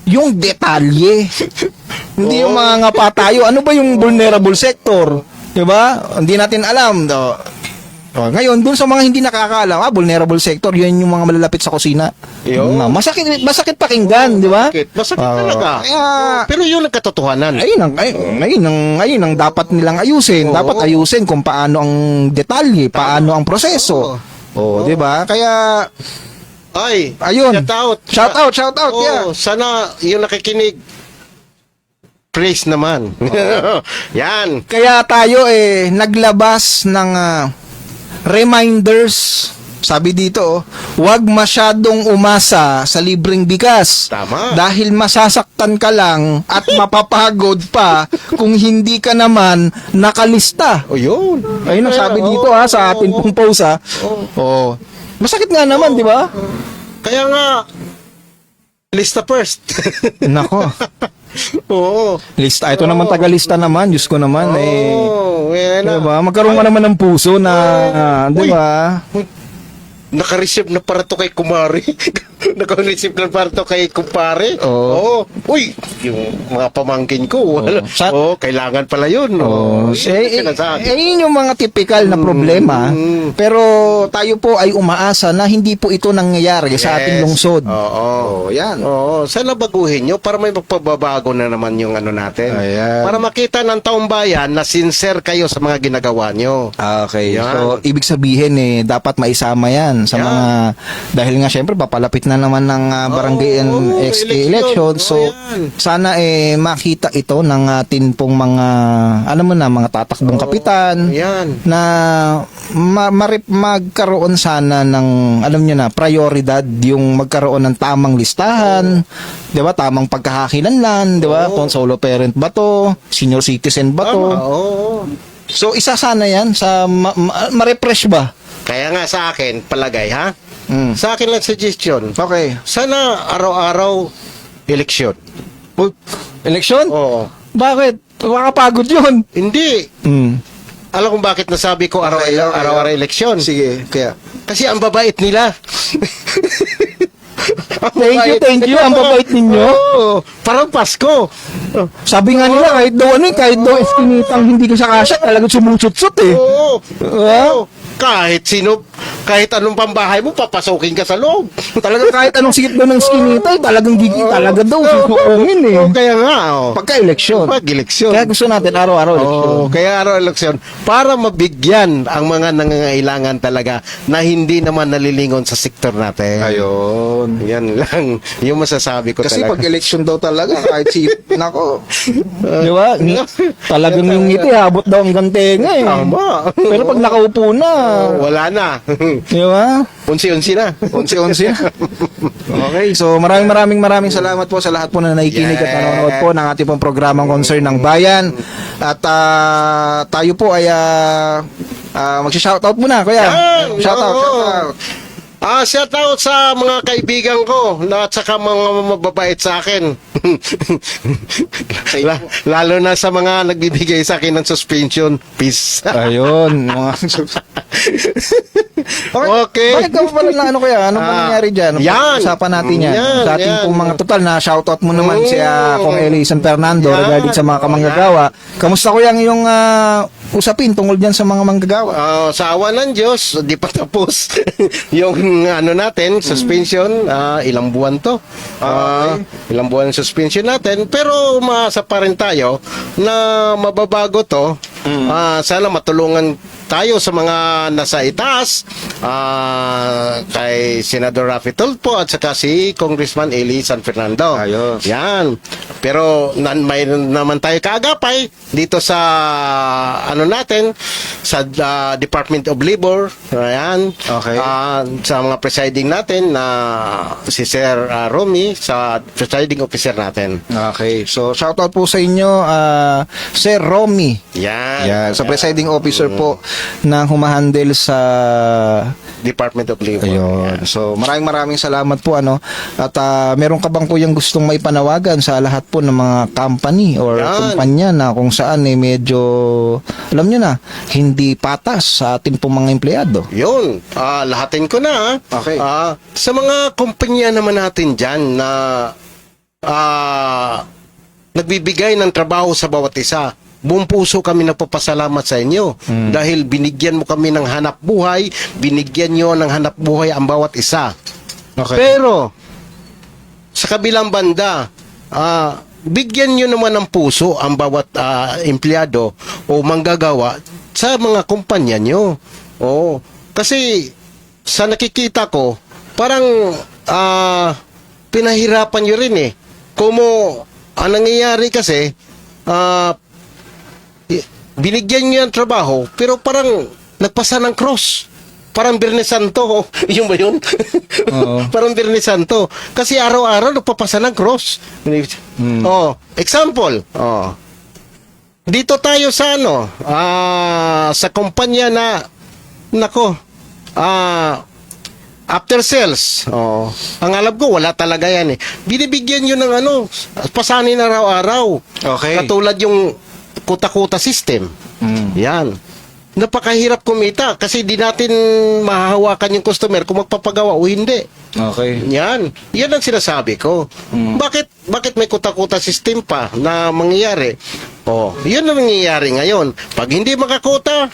yung detalye. Hindi yung mga ngapa tayo. Ano ba yung vulnerable sector? 'Di ba? Hindi natin alam. Ngayon, dun sa mga hindi nakakaalam, vulnerable sector, yun yung mga malalapit sa kusina. Yun. Masakit pakinggan, di ba? Masakit talaga. Kaya, Pero yun ang katotohanan. ayun ang dapat nilang ayusin. Dapat ayusin kung paano ang detalye, paano ang proseso. Oh, di ba? Kaya, ayun. Shout out. Yeah. Sana yung nakikinig, praise naman. Yan. Kaya tayo naglabas ng reminders. Sabi dito, huwag masyadong umasa sa libreng bigas. Tama. Dahil masasaktan ka lang at mapapagod pa kung hindi ka naman nakalista. Yun. Ayun ang sabi dito sa atin pong post Oh. Masakit nga naman, di ba? Kaya nga, lista first. Nako. Oo. Lista. Ito naman tagalista naman. Diyos ko naman. Yan na. Diba? Magkaroon ka naman ng puso na, di ba? naka-receive na para to kay kumare. Naka-receive na para to kay kumpare. Oo. Uy, yung mga pamangkin ko, wala. Kailangan pala yun. Yun yung mga typical na problema. Pero tayo po ay umaasa na hindi po ito nangyayari sa ating lungsod. Oo. Yan. Oo, sana baguhin nyo para may magpababago na naman yung ano natin. Ayan. Para makita ng taong bayan na sincere kayo sa mga ginagawa nyo. Okay. Yan. So, ibig sabihin dapat maisama yan sa Yan. mga, dahil nga syempre papalapit na naman ng barangay and SK election. So, yan. sana makita ito ng atin pong mga, mga tatakbong kapitan. Yan. Na magkaroon sana ng, prioridad yung magkaroon ng tamang listahan, 'di ba? Tamang pagkakakilanlan, 'di ba? Kung solo parent ba to, senior citizen ba to? Oo. So isa sana 'yan sa ma-refresh ba? Kaya nga sa akin, palagay ha? Sa akin lang suggestion. Okay. Sana araw-araw eleksyon. Election? Oo. Bakit? Makakapagod 'yun. Hindi. Alam kung bakit nasabi ko araw-araw eleksyon? Sige, kaya. Kasi ang babait nila. Thank you. Ang babait ninyo. Oo. Parang Pasko. Sabi nga nila, kahit daw eskinitang hindi ka sa kasya, talagang sumutsut-sut eh. Oo. Diba? Oo. Kahit sino, kahit anong pambahay mo, papasokin ka sa loob. Talagang kahit anong sikit daw ng skinita, talagang talaga daw susuungin eh. Kaya nga, Pagka-eleksyon. Pag-eleksyon. Kaya gusto natin araw-araw eleksyon. Kaya araw-eleksyon. Para mabigyan ang mga nangangailangan talaga na hindi naman nalilingon sa sektor natin. Ayun. Yan lang. Yung masasabi ko Kasi talaga. pag election daw talaga, kahit nako. Di ba? Talagang yung ngiti, habot daw ang gantenga eh. Tama. Pero pag nakaupo na, Wala na. di ba? Unsi-unsi na. Unsi-unsi. Okay, so maraming salamat po sa lahat po na nakikinig at nanonood po ng ating pong programang Concern ng Bayan. At tayo po ay mag-shoutout muna, kuya. Shoutout. Shoutout sa mga kaibigan ko at saka mga mababait sa akin. Lalo na sa mga nagbibigay sa akin ng suspension. Peace. Ayun. Okay. Bakit ka pala na kuya? Ano ba nangyari dyan? Yan. Usapan natin yan. Sa ating Yan. pong mga total na shoutout mo naman si Kong Eli San Fernando regarding sa mga kamanggagawa. Kamusta kuya ang iyong usapin tungkol dyan sa mga manggagawa? Sa awa ng Diyos, di pa tapos yung natin, suspension, ilang buwan to. Ilang buwan ang suspension natin, pero umaasa pa rin tayo na mababago to. Sana matulungan tayo sa mga nasa itaas, kay Senador Raffy Tulfo at saka si Congressman Eli San Fernando. Ayos. Yan. Pero may naman tayo kaagapay dito sa natin sa Department of Labor. Ayan. Okay. Sa mga presiding natin na si Sir Romy sa presiding officer natin. Okay. So shoutout po sa inyo Sir Romy. Yan. Sa presiding officer po na humahandle sa Department of Labor. Ayun. So maraming salamat po At meron ka bang kuyang gustong maipanawagan sa lahat po ng mga company or kumpanya na kung saan medyo alam nyo na hindi patas sa atin pong mga empleyado? Yun. Lahatin ko na. Okay. Sa mga kumpanya naman natin dyan na nagbibigay ng trabaho sa bawat isa, buong puso kami nagpapasalamat sa inyo dahil binigyan mo kami ng hanap buhay, binigyan nyo ng hanap buhay ang bawat isa. Okay. Pero sa kabilang banda, bigyan nyo naman ng puso ang bawat empleyado o manggagawa sa mga kumpanya nyo. Kasi sa nakikita ko, parang pinahirapan nyo rin eh. Ang nangyayari kasi, binigyan nyo yung trabaho, pero parang nagpasa ng cross. Parang Biyernes Santo. Yun ba yun? Parang Biyernes Santo. Kasi araw-araw nagpapasa ng cross. Example. Dito tayo sa sa kumpanya na after sales. Ang alam ko, wala talaga yan eh. Binibigyan nyo ng pasanin araw-araw. Okay. Katulad yung kuta-kuta system. Yan. napakahirap kumita kasi di natin mahahawakan yung customer kung magpapagawa o hindi. Okay. Yan ang sinasabi ko. Bakit may kuta-kuta system pa na mangyayari? Oh, yun ang nangyayari ngayon. Pag hindi makakuta,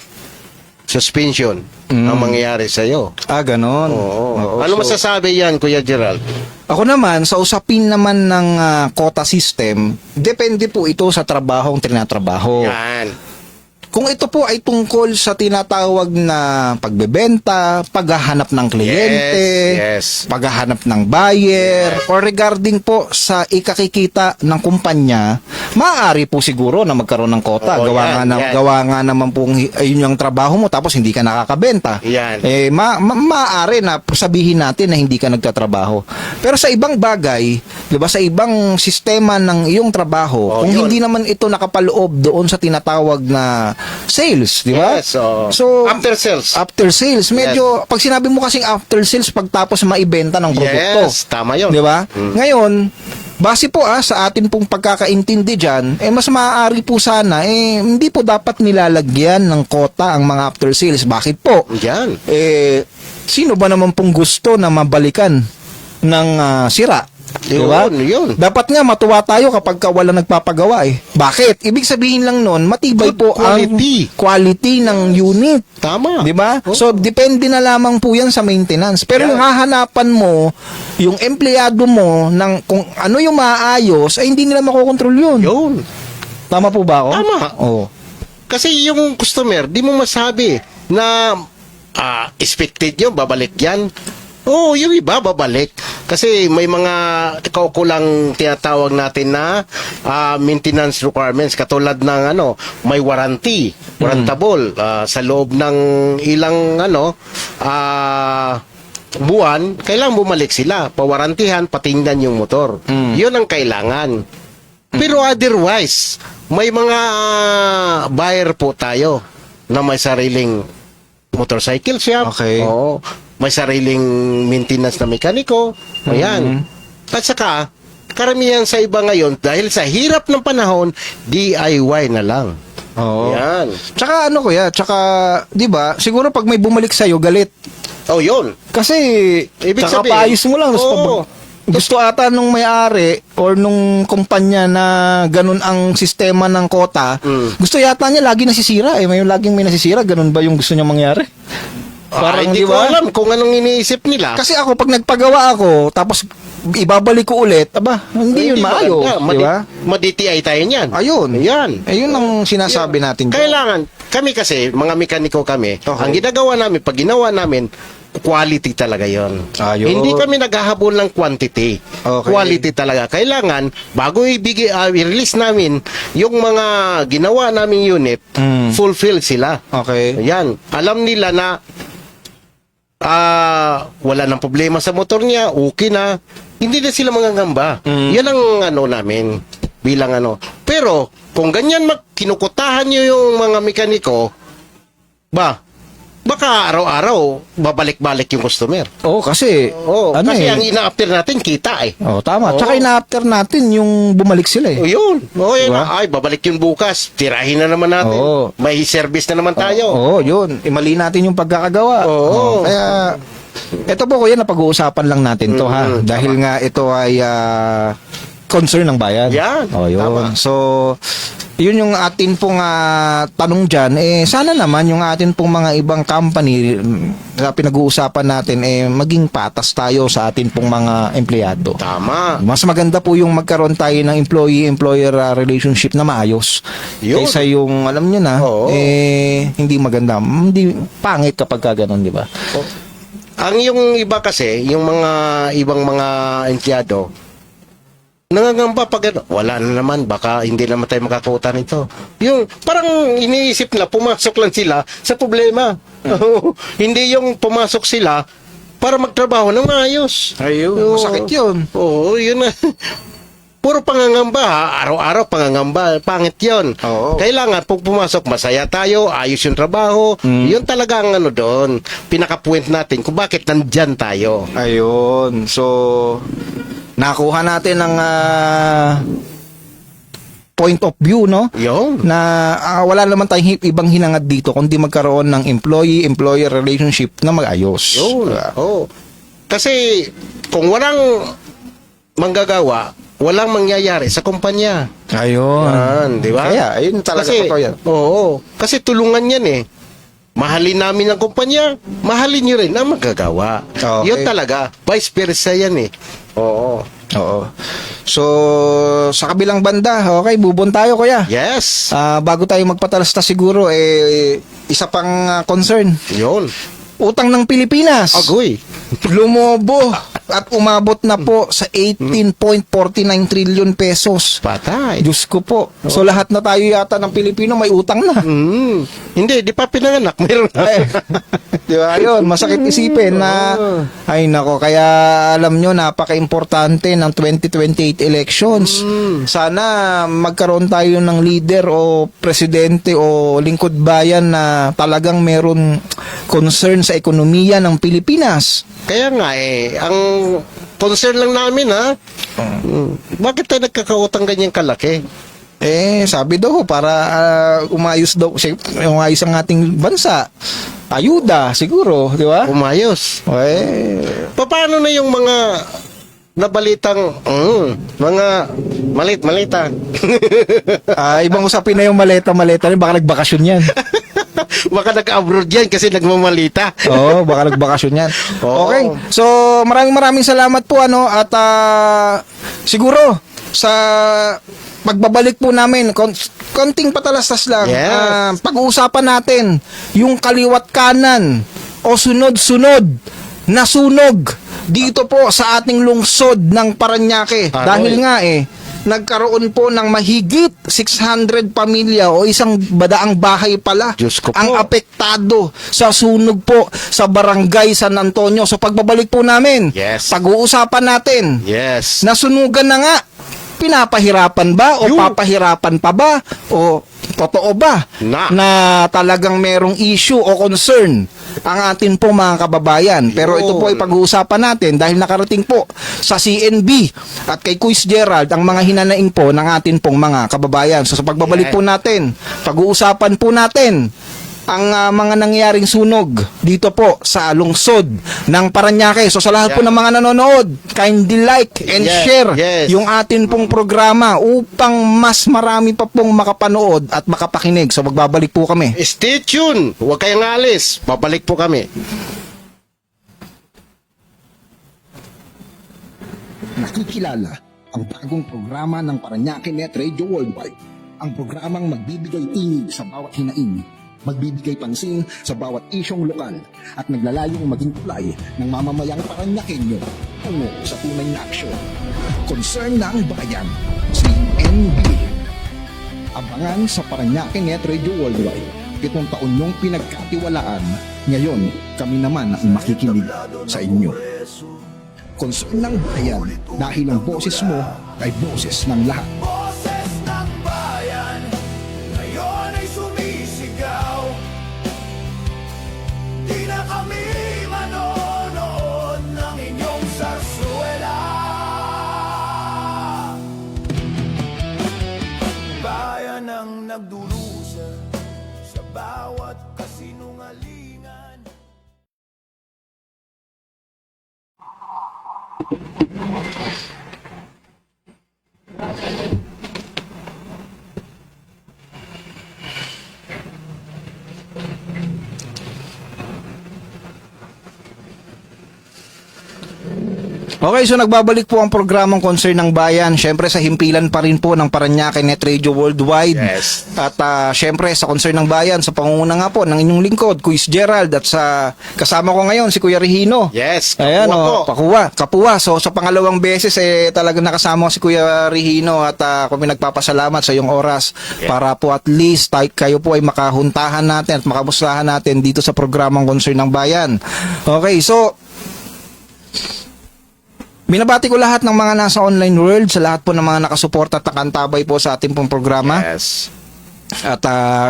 suspension ang mangyayari sa iyo. Ganon. Oo. Oo, Ano so- masasabi yan, Kuya Gerald? Ako naman, sa usapin naman ng quota system, depende po ito sa trabahong trinatrabaho. Yan. Kung ito po ay tungkol sa tinatawag na pagbebenta, paghahanap ng kliyente, Yes. paghahanap ng buyer, or regarding po sa ikakikita ng kumpanya, maaari po siguro na magkaroon ng kota. Oo, yan. Gawa nga naman pong ayun yung trabaho mo tapos hindi ka nakakabenta. Yan. Maaari na sabihin natin na hindi ka nagtatrabaho. Pero sa ibang bagay, 'di ba, sa ibang sistema ng iyong trabaho, kung yun. hindi naman ito nakapaloob doon sa tinatawag na sales, di ba? Yes, oo. So, After sales. After sales, medyo, pag sinabi mo kasing after sales, pagtapos maibenta ng produkto. Yes, tama yun. Di ba? Ngayon, base po sa atin pong pagkakaintindi dyan, mas maaari po sana, hindi po dapat nilalagyan ng kota ang mga after sales. Bakit po? Yan. Sino ba naman pong gusto na mabalikan ng sira? Diba? Yun. Dapat nga matuwa tayo kapag wala nagpapagawa Bakit? Ibig sabihin lang nun, matibay Good po ang quality ng unit. Tama. Di ba? So, depende na lamang po yan sa maintenance. Pero yung hahanapan mo, yung empleyado mo, ng kung ano yung maayos, ay hindi nila makokontrol yun. Yun. Tama po ba ako? Tama. Oo. Kasi yung customer, di mo masabi na expected yun, babalik yan. Oo, yung iba babalik. Kasi may mga kaukulang tinatawag natin na maintenance requirements katulad ng may warrantable sa loob ng ilang buwan, kailangan bumalik sila, pawarantihan, patingnan yung motor. Yun ang kailangan. Pero otherwise, may mga buyer po tayo na may sariling motorcycle shop. Okay. Oo. May sariling maintenance na mekaniko. Ayan. At saka, karamihan sa iba ngayon, dahil sa hirap ng panahon, DIY na lang. Oo. Yan. Tsaka tsaka, di ba, siguro pag may bumalik sa'yo, galit. Oh, yun. Kasi, Ibig kakapayos mo lang. Oo. Gusto ata nung may-ari or nung kumpanya na ganun ang sistema ng kota, gusto yata niya lagi nasisira May laging may nasisira. Ganun ba yung gusto niya mangyari? Parang hindi ko alam kung anong iniisip nila. Kasi ako, pag nagpagawa ako, tapos ibabalik ko ulit, hindi yun maayos. Di ba? Ma-DTI tayo niyan. Ayun. Yan. Ayun ang sinasabi natin. Kailangan, kami kasi, mga mekaniko kami, ang ginagawa namin, pag ginawa namin, quality talaga yon. Ayun. Hindi kami naghahabol ng quantity. Okay. Quality talaga. Kailangan, bago i-release namin, yung mga ginawa naming unit, fulfill sila. Okay. Yan. Alam nila na wala nang problema sa motor niya, okay na. Hindi na sila mangangamba. Yan ang namin bilang Pero kung ganyan kinukutahan niyo yung mga mekaniko, baka araw-araw babalik-balik yung customer. Kasi kasi ang ina-after natin kita tama. Tsaka ina-after natin yung bumalik sila yun. Yan. Diba? Babalik yun bukas. Tirahin na naman natin. May service na naman tayo. Yun. Imali natin yung pagkakagawa. Oo. Kaya, ito po kuya, napag-uusapan lang natin to Dahil nga ito ay concern ng bayan. Yan. Yun. Tama. So, yun yung atin pong tanong dyan. Sana naman yung atin pong mga ibang company na pinag-uusapan natin, maging patas tayo sa atin pong mga empleyado. Tama. Mas maganda po yung magkaroon tayo ng employee-employer relationship na maayos. Yun. Kaysa yung, alam nyo na, Oo. hindi maganda. Hindi pangit kapag gano'n, di ba? Ang yung iba kasi, yung mga ibang mga empleyado, nangangamba pag wala na naman, baka hindi naman tayo makakuha nito. Yung parang iniisip nila, pumasok lang sila sa problema. Hindi yung pumasok sila para magtrabaho ng maayos. Ayun, masakit yun. Oo, yun na. Puro pangangamba, araw-araw pangangamba, pangit yun. Oo. Kailangan pag pumasok, masaya tayo, ayos yung trabaho. Yun talaga ang doon, pinaka-point natin kung bakit nandyan tayo. Ayun. So, nakuha natin ng point of view, no? Yun. Na wala naman tayong ibang hinangad dito kundi magkaroon ng employee-employer relationship na mag-ayos. Yun. Oh. Kasi kung walang manggagawa, walang mangyayari sa kumpanya. Ayun. Yan, di ba? Kaya, ayun talaga Kasi, totoo yan. Oo. Kasi tulungan yan eh. Mahalin namin ang kumpanya, mahalin nyo rin ang manggagawa. Okay. Yun talaga. Vice versa yan eh. Oo. Oo. So, sa kabilang banda, okay, bubon tayo, kuya. Yes. Bago tayo magpatalasta siguro, isa pang concern. Yun. Utang ng Pilipinas. Agoy. Lumobo at umabot na po sa 18.49 trillion pesos. Patay. Diyos ko po. So lahat na tayo yata ng Pilipino may utang na. Hindi, di pa pinanganak. Meron na. Di ba? Ayun, masakit isipin na ay nako, kaya alam nyo, napaka-importante ng 2028 elections. Sana magkaroon tayo ng leader o presidente o lingkod bayan na talagang meron concern sa ekonomiya ng Pilipinas. Kaya nga eh, ang concern lang namin ha, bakit tayo nagkakautang ganyan kalaki? Sabi daw para umayos umayos ang ating bansa. Ayuda siguro, di ba? Umayos. Paano na yung mga nabalitang mga malita? Ibang usapin na yung maleta, baka nagbakasyon yan. Baka nag-abroad yan kasi nagmamalita. Oo, baka nagbakasyon yan. Oo. Okay. So, maraming salamat po at siguro sa pagbabalik po namin, konting patalastas lang. Yes. Pag-uusapan natin yung kaliwat kanan o sunod-sunod na sunog dito po sa ating lungsod ng Parañaque. Aroy. Dahil nga nagkaroon po ng mahigit 600 pamilya o isang badaang bahay pala Diyos ko po. ang apektado sa sunog po sa barangay San Antonio. So pagbabalik po namin, Yes. pag-uusapan natin, Yes. nasunugan na nga, pinapahirapan ba o papahirapan pa ba o totoo ba Na. talagang merong issue o concern ang atin po mga kababayan. Pero ito po ay pag-uusapan natin dahil nakarating po sa CNB at kay Kuis Gerald ang mga hinanaing po ng atin pong mga kababayan. So sa pagbabalik po natin, pag-uusapan po natin ang mga nangyaring sunog dito po sa lungsod ng Parañaque. So sa lahat po ng mga nanonood, kindly like and share yung atin pong programa upang mas marami pa pong makapanood at makapakinig. So magbabalik po kami. Stay tuned. Huwag kayong alis. Babalik po kami. Nakikilala ang bagong programa ng Parañaque Net Radio Worldwide. Ang programang magbibigay tinig sa bawat hinaing, magbibigay pansin sa bawat isyong lokal at naglalayong maging tulay ng mamamayang Parañaqueño tungo sa tunay na aksyon. Concern ng bayan, CNB. Abangan sa Parañaque Net Radio Worldwide. 7 taon niyong pinagkatiwalaan. Ngayon, kami naman ang makikinig sa inyo. Concern ng bayan dahil ang boses mo ay boses ng lahat. Boses ng bayan, ngayon ay sumisigaw. Di na kami manonood ng inyong sarsuela. Bayan ang nagdurusa sa bawat kasinungalingan. Okay, so nagbabalik po ang programang Concern ng Bayan. Syempre sa himpilan pa rin po ng Parañaque Net Radio Worldwide. Yes. At syempre sa Concern ng Bayan, sa pangunguna nga po ng inyong lingkod, Kuis Gerald, at sa kasama ko ngayon si Kuya Regino. Yes. Ayan, Kapwa po. Kapuwa. So sa pangalawang beses talagang nakasama ko si Kuya Regino at kami nagpapasalamat sa iyong oras para po at least kayo po ay makahuntahan natin at makamustahan natin dito sa programang Concern ng Bayan. Okay, so binabati ko lahat ng mga nasa online world, sa lahat po ng mga nakasuporta at nakantabay po sa ating pong programa. Yes. At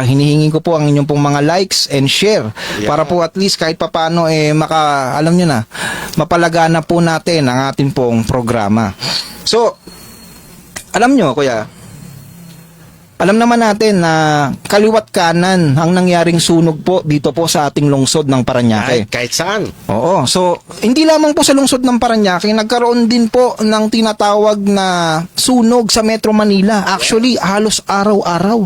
hinihingi ko po ang inyong pong mga likes and share para po at least kahit papaano alam nyo na, mapalagana po natin ang ating pong programa. So, alam nyo, Kuya, alam naman natin na kaliwat kanan ang nangyaring sunog po dito po sa ating lungsod ng Parañaque. Kahit saan. Oo. So, hindi lamang po sa lungsod ng Parañaque, nagkaroon din po ng tinatawag na sunog sa Metro Manila. Actually, halos araw-araw.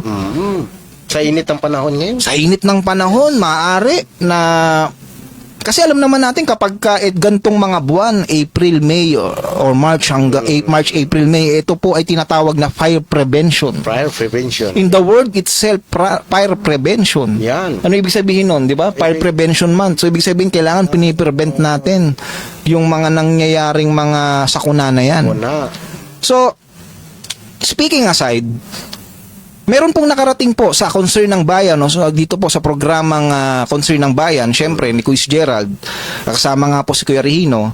Sa init ng panahon ngayon. Sa init ng panahon, maaari na... Kasi alam naman natin kapag gantong mga buwan, April, May, or March, March, April, May, ito po ay tinatawag na fire prevention. Fire prevention. In the word itself, fire prevention. Yan. Ano ibig sabihin nun, di ba? Fire prevention month. So, ibig sabihin, kailangan piniprevent natin yung mga nangyayaring mga sakuna na yan. Una. So, speaking aside, meron pong nakarating po sa Concern ng Bayan, no? So, dito po sa programang Concern ng Bayan, syempre, ni Kuis Gerald, kasama nga po si Kuya Regino,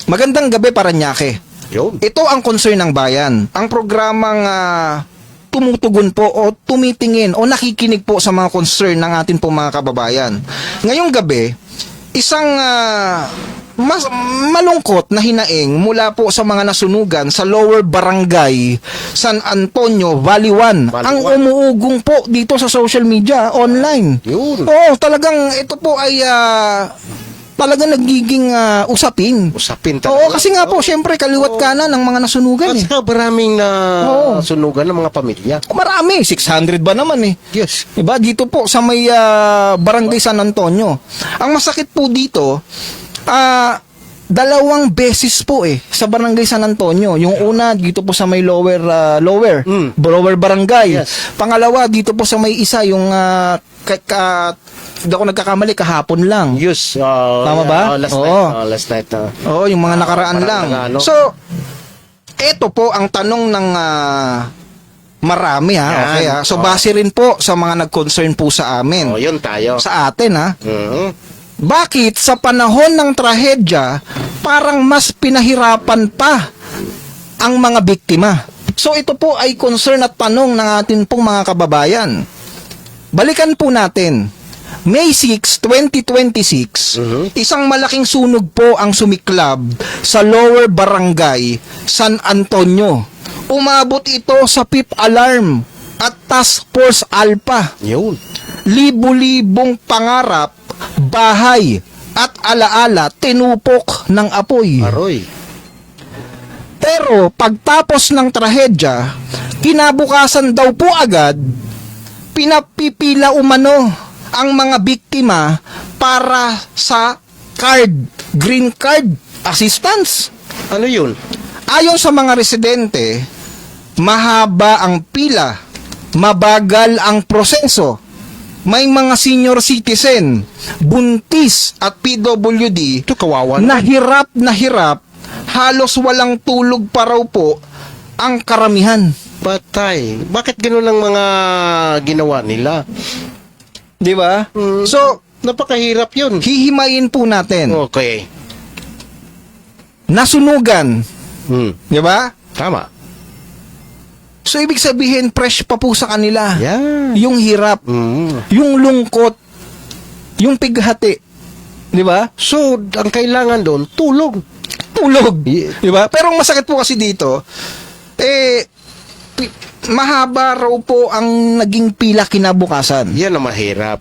magandang gabi Parañaque. Yun. Ito ang Concern ng Bayan. Ang programang tumutugon po o tumitingin o nakikinig po sa mga concern ng atin po mga kababayan. Ngayong gabi, isang mas malungkot na hinaing mula po sa mga nasunugan sa Lower Barangay San Antonio, Valley 1. Ang umuugong po dito sa social media, online. Yun. Oo, talagang ito po ay talagang nagiging usapin. Usapin talaga. Oo, kasi nga po, syempre, kaliwat kanan ng mga nasunugan At eh. saka maraming na Oo. sunugan ng mga pamilya. Marami, 600 ba naman eh. Yes. Diba? Dito po sa may Barangay San Antonio. Ang masakit po dito, dalawang beses po sa Barangay San Antonio. Yung una dito po sa may lower barangay. Yes. Pangalawa dito po sa may isa yung hindi ako nagkakamali kahapon lang. Yes. Tama ba? Last Oo. night. Last night na. Oo, yung mga nakaraan parang lang. nag-ano. So, eto po ang tanong ng marami Yan. okay So, base rin po sa mga nag-concern po sa amin. Oh, yun tayo. Sa atin Mhm. Bakit sa panahon ng trahedya, parang mas pinahirapan pa ang mga biktima? So, ito po ay concern at tanong ng atin pong mga kababayan. Balikan po natin. May 6, 2026, isang malaking sunog po ang sumiklab sa Lower Barangay San Antonio. Umabot ito sa PIP Alarm at Task Force Alpha. Yun. Libu-libong pangarap, bahay at alaala tinupok ng apoy. Aroy. Pero pagtapos ng trahedya, kinabukasan daw po agad, pinapipila umano ang mga biktima para sa green card assistance. Ano yun? Ayon sa mga residente, mahaba ang pila, mabagal ang proseso. May mga senior citizen, buntis at PWD Ito kawawa. na hirap, halos walang tulog pa raw po ang karamihan. Patay. Bakit gano'n ang mga ginawa nila? Di ba? So, Napakahirap yun. hihimayin po natin. Okay. Nasunugan. Di ba? Tama. So, ibig sabihin, fresh pa po sa kanila. Yan. Yung hirap, yung lungkot, yung pighati. Di ba? So, ang kailangan doon, tulog. Tulog. Yeah. Di ba? Pero ang masakit po kasi dito, mahaba raw po ang naging pila kinabukasan. Yan ang mahirap.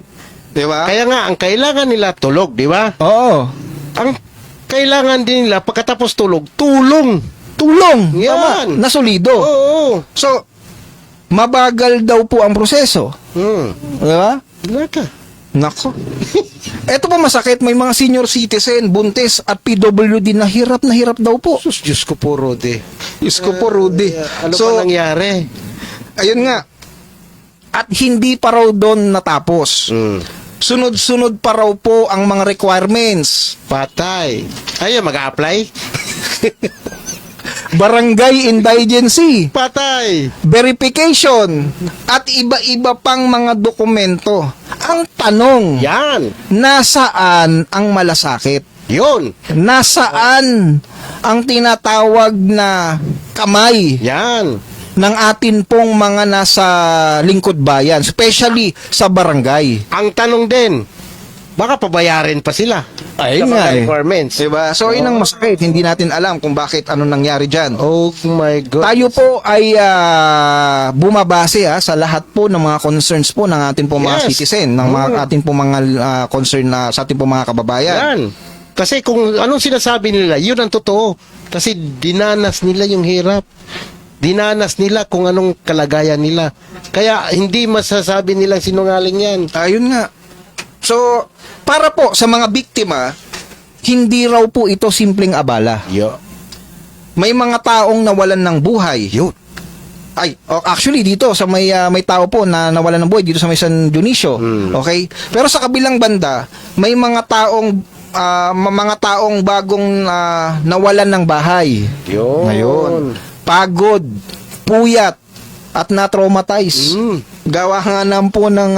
Di ba? Kaya nga, ang kailangan nila tulog, di ba? Oo. Ang kailangan din nila, pagkatapos tulog, tulong. Tulong. Yan. Tama. Nasolido. Oo. So, mabagal daw po ang proseso. Di ba? Wala ka. Nako. Eto po masakit, may mga senior citizen, buntis at PWD na hirap daw po. Sus, Diyos ko po, Rudy. Diyos ko po, Rudy. Ano So, pa nangyari? ayun nga. At hindi pa raw doon natapos. Sunod-sunod pa raw po ang mga requirements. Patay. Ayun, mag-a-apply? Barangay indigency, Patay. verification, at iba-iba pang mga dokumento. Ang tanong, Yan. nasaan ang malasakit? Yun. Nasaan ang tinatawag na kamay Yan. ng atin pong mga nasa lingkod bayan, especially sa barangay? Ang tanong din, baka pabayarin pa sila. Ayun Sa nga mga eh. requirements. Diba? So, yun ang masakit. Hindi natin alam kung bakit ano nangyari dyan. Oh my God. Tayo po ay bumabase sa lahat po ng mga concerns po ng ating po mga Yes. citizen, ng mga ating po mga concern na sa ating po mga kababayan. Yan. Kasi kung anong sinasabi nila, yun ang totoo. Kasi dinanas nila yung hirap. Dinanas nila kung anong kalagayan nila. Kaya hindi masasabi nilang sinungaling yan. Ayun nga. So, para po sa mga biktima, hindi raw po ito simpleng abala. Yo. May mga taong nawalan ng buhay. Yun. Ay, actually dito sa may tao po na nawalan ng buhay dito sa may San Dionisio. Okay? Pero sa kabilang banda, may mga taong bagong nawalan ng bahay. Yun. Ngayon, pagod, puyat, at na-traumatize. Gawa nga naman po ng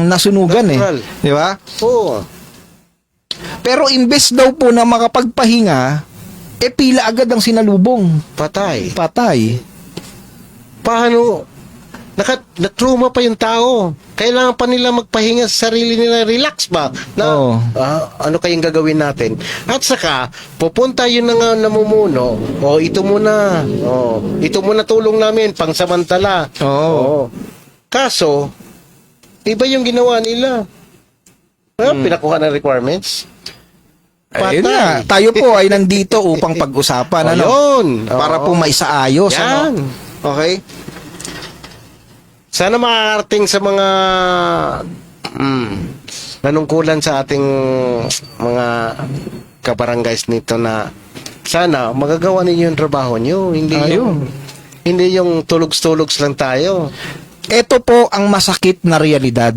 nasunugan Natural. Di ba? Oo. Pero imbes daw po na makapagpahinga, pila agad ang sinalubong. Patay. Patay. Paano? Na-trauma pa yung tao. Kailangan pa nila magpahinga sa sarili nila. Relax ba? Oo. Ano kayang gagawin natin? At saka, pupunta yun na nga namumuno. Ito muna. Ito muna tulong namin, pangsamantala. Oo. Kaso, iba yung ginawa nila. Pinakuha ng requirements. Ayun Patay. nga. Tayo po ay nandito upang pag-usapan. Yun. Para po maisaayos. Yan. Okay? Sana makakarating sa mga nanungkulan sa ating mga kabarangays nito na sana magagawa ninyo yung trabaho nyo. Hindi yung tulogs-tulogs lang tayo. Ito po ang masakit na realidad.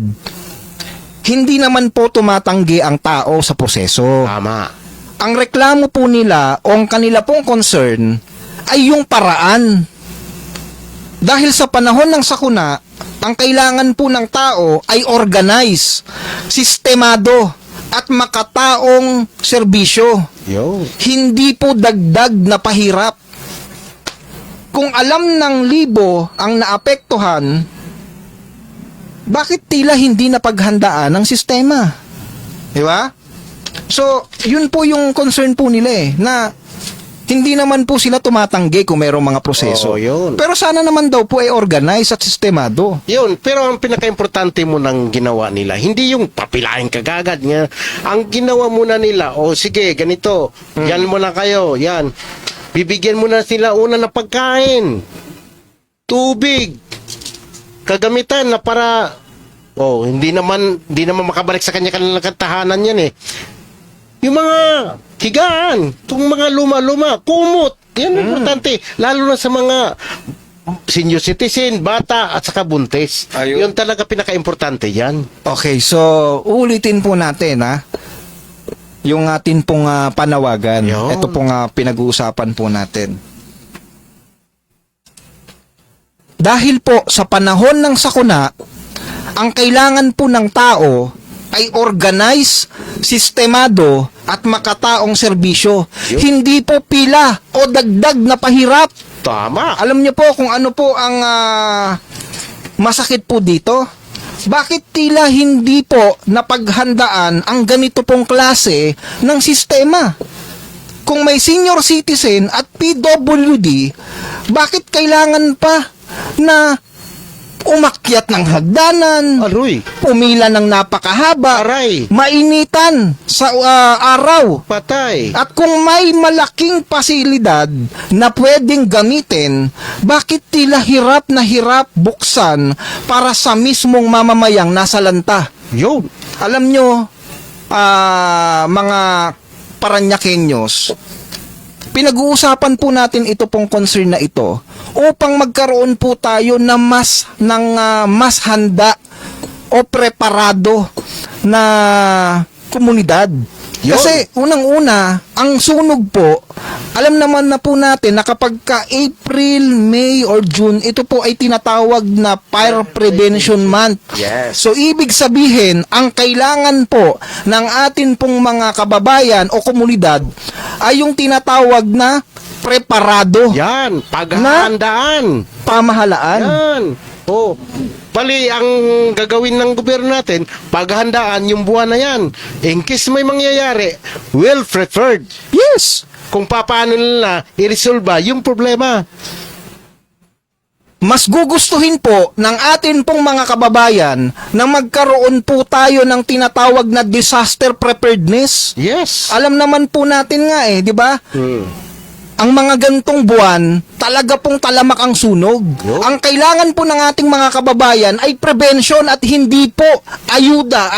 Hindi naman po tumatanggi ang tao sa proseso. Tama. Ang reklamo po nila o ang kanila pong concern ay yung paraan. Dahil sa panahon ng sakuna, ang kailangan po ng tao ay organize, sistemado, at makataong serbisyo. Yo. Hindi po dagdag na pahirap. Kung alam ng libo ang naapektuhan, bakit tila hindi napaghandaan ng sistema? Di ba? So, yun po yung concern po nila na hindi naman po sila tumatanggi kung mayroong mga proseso. Oo, yun. Pero sana naman daw po ay organize at sistemado. Yun, pero ang pinaka-importante mo ng ginawa nila, hindi yung papilahin kagagad nga. Ang ginawa muna nila, sige, ganito, yan muna kayo, yan. Bibigyan mo na sila una ng pagkain, tubig, kagamitan na para, hindi naman makabalik sa kanya-kanilang tahanan yan eh. Yung mga higaan, itong mga luma-luma, kumot, yan importante. Lalo na sa mga senior citizen, bata, at saka buntis. Ayun. Yun talaga pinaka-importante yan. Okay, so uulitin po natin yung atin pong panawagan. Yun. Ito pong pinag-uusapan po natin. Dahil po sa panahon ng sakuna, ang kailangan po ng tao ay organize, sistemado, at makataong serbisyo. Hindi po pila o dagdag na pahirap. Tama. Alam niyo po kung ano po ang masakit po dito? Bakit tila hindi po napaghandaan ang ganito pong klase ng sistema? Kung may senior citizen at PWD, bakit kailangan pa na umakyat ng hagdanan, Aroy. pumila ng napakahaba, Aray. mainitan sa araw, Patay. at kung may malaking pasilidad na pwedeng gamitin, bakit tila hirap na hirap buksan para sa mismong mamamayang nasa lanta? Yun. Alam nyo, mga Paranyakenyos, pinag-uusapan po natin ito pong concern na ito upang magkaroon po tayo na mas handa o preparado na komunidad. Yun. Kasi unang-una, ang sunog po, alam naman na po natin na kapag ka April, May, or June, ito po ay tinatawag na Fire Prevention Month. Yes. So, ibig sabihin, ang kailangan po ng atin pong mga kababayan o komunidad ay yung tinatawag na preparado Yan. Paghahandaan. pamahalaan. Yan. Oh, bali ang gagawin ng gobyerno natin, paghandaan yung buwan na yan. In case may mangyayari, well prepared. Yes. Kung paano nila i-resolve yung problema. Mas gugustuhin po ng atin pong mga kababayan na magkaroon po tayo ng tinatawag na disaster preparedness. Yes. Alam naman po natin nga di ba? Ang mga gantong buwan, talaga pong talamak ang sunog. Yo. Ang kailangan po ng ating mga kababayan ay prevention at hindi po ayuda.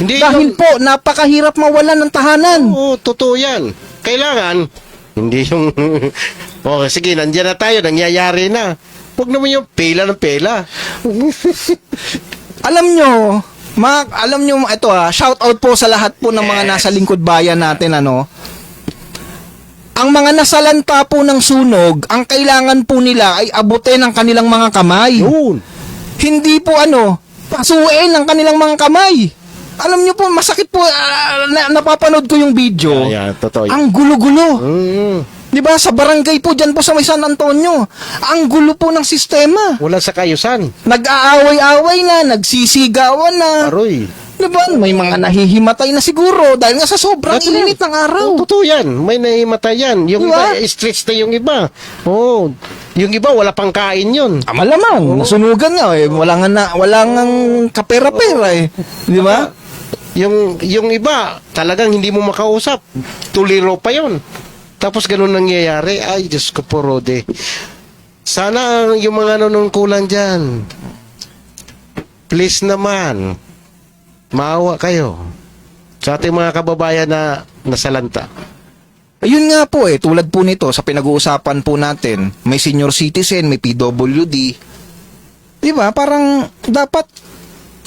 Hindi Dahil yung- po, napakahirap mawalan ng tahanan. Oo, totoo yan. Kailangan, hindi yung, okay, sige, nandiyan na tayo, nangyayari na. Huwag naman yung pela ng pela. Alam nyo, ito shout out po sa lahat po ng mga nasa lingkod bayan natin, Ang mga nasalanta po ng sunog, ang kailangan po nila ay abutin ang kanilang mga kamay. Yun. Hindi po pasuin ang kanilang mga kamay. Alam nyo po, masakit po, napapanood ko yung video. Yan, totoo yan. Ang gulo-gulo. Mm. Di ba? Sa barangay po dyan po sa may San Antonio. Ang gulo po ng sistema. Wala sa kayusan. Nag-aaway-away na, nagsisigawan na. Aroy. Di ba? May mga nahihimatay na siguro dahil nga sa sobrang Totoo. init ng araw. Oo, totoo yan. May nahimatay yan. Yung Diba? iba, stress na yung iba. Oh, yung iba, wala pang kain yun. Malamang, nasunugan nga Wala nga kapera-pera Di ba? Yung iba, talagang hindi mo makausap. Tuliro pa yon. Tapos ganun nangyayari. Ay, Diyos ko po, Rode. Sana yung mga nanungkulan dyan, please naman, maawa kayo sa ating mga kababayan na nasalanta. Ayun nga po tulad po nito sa pinag-uusapan po natin, may senior citizen, may PWD. Di ba? Parang dapat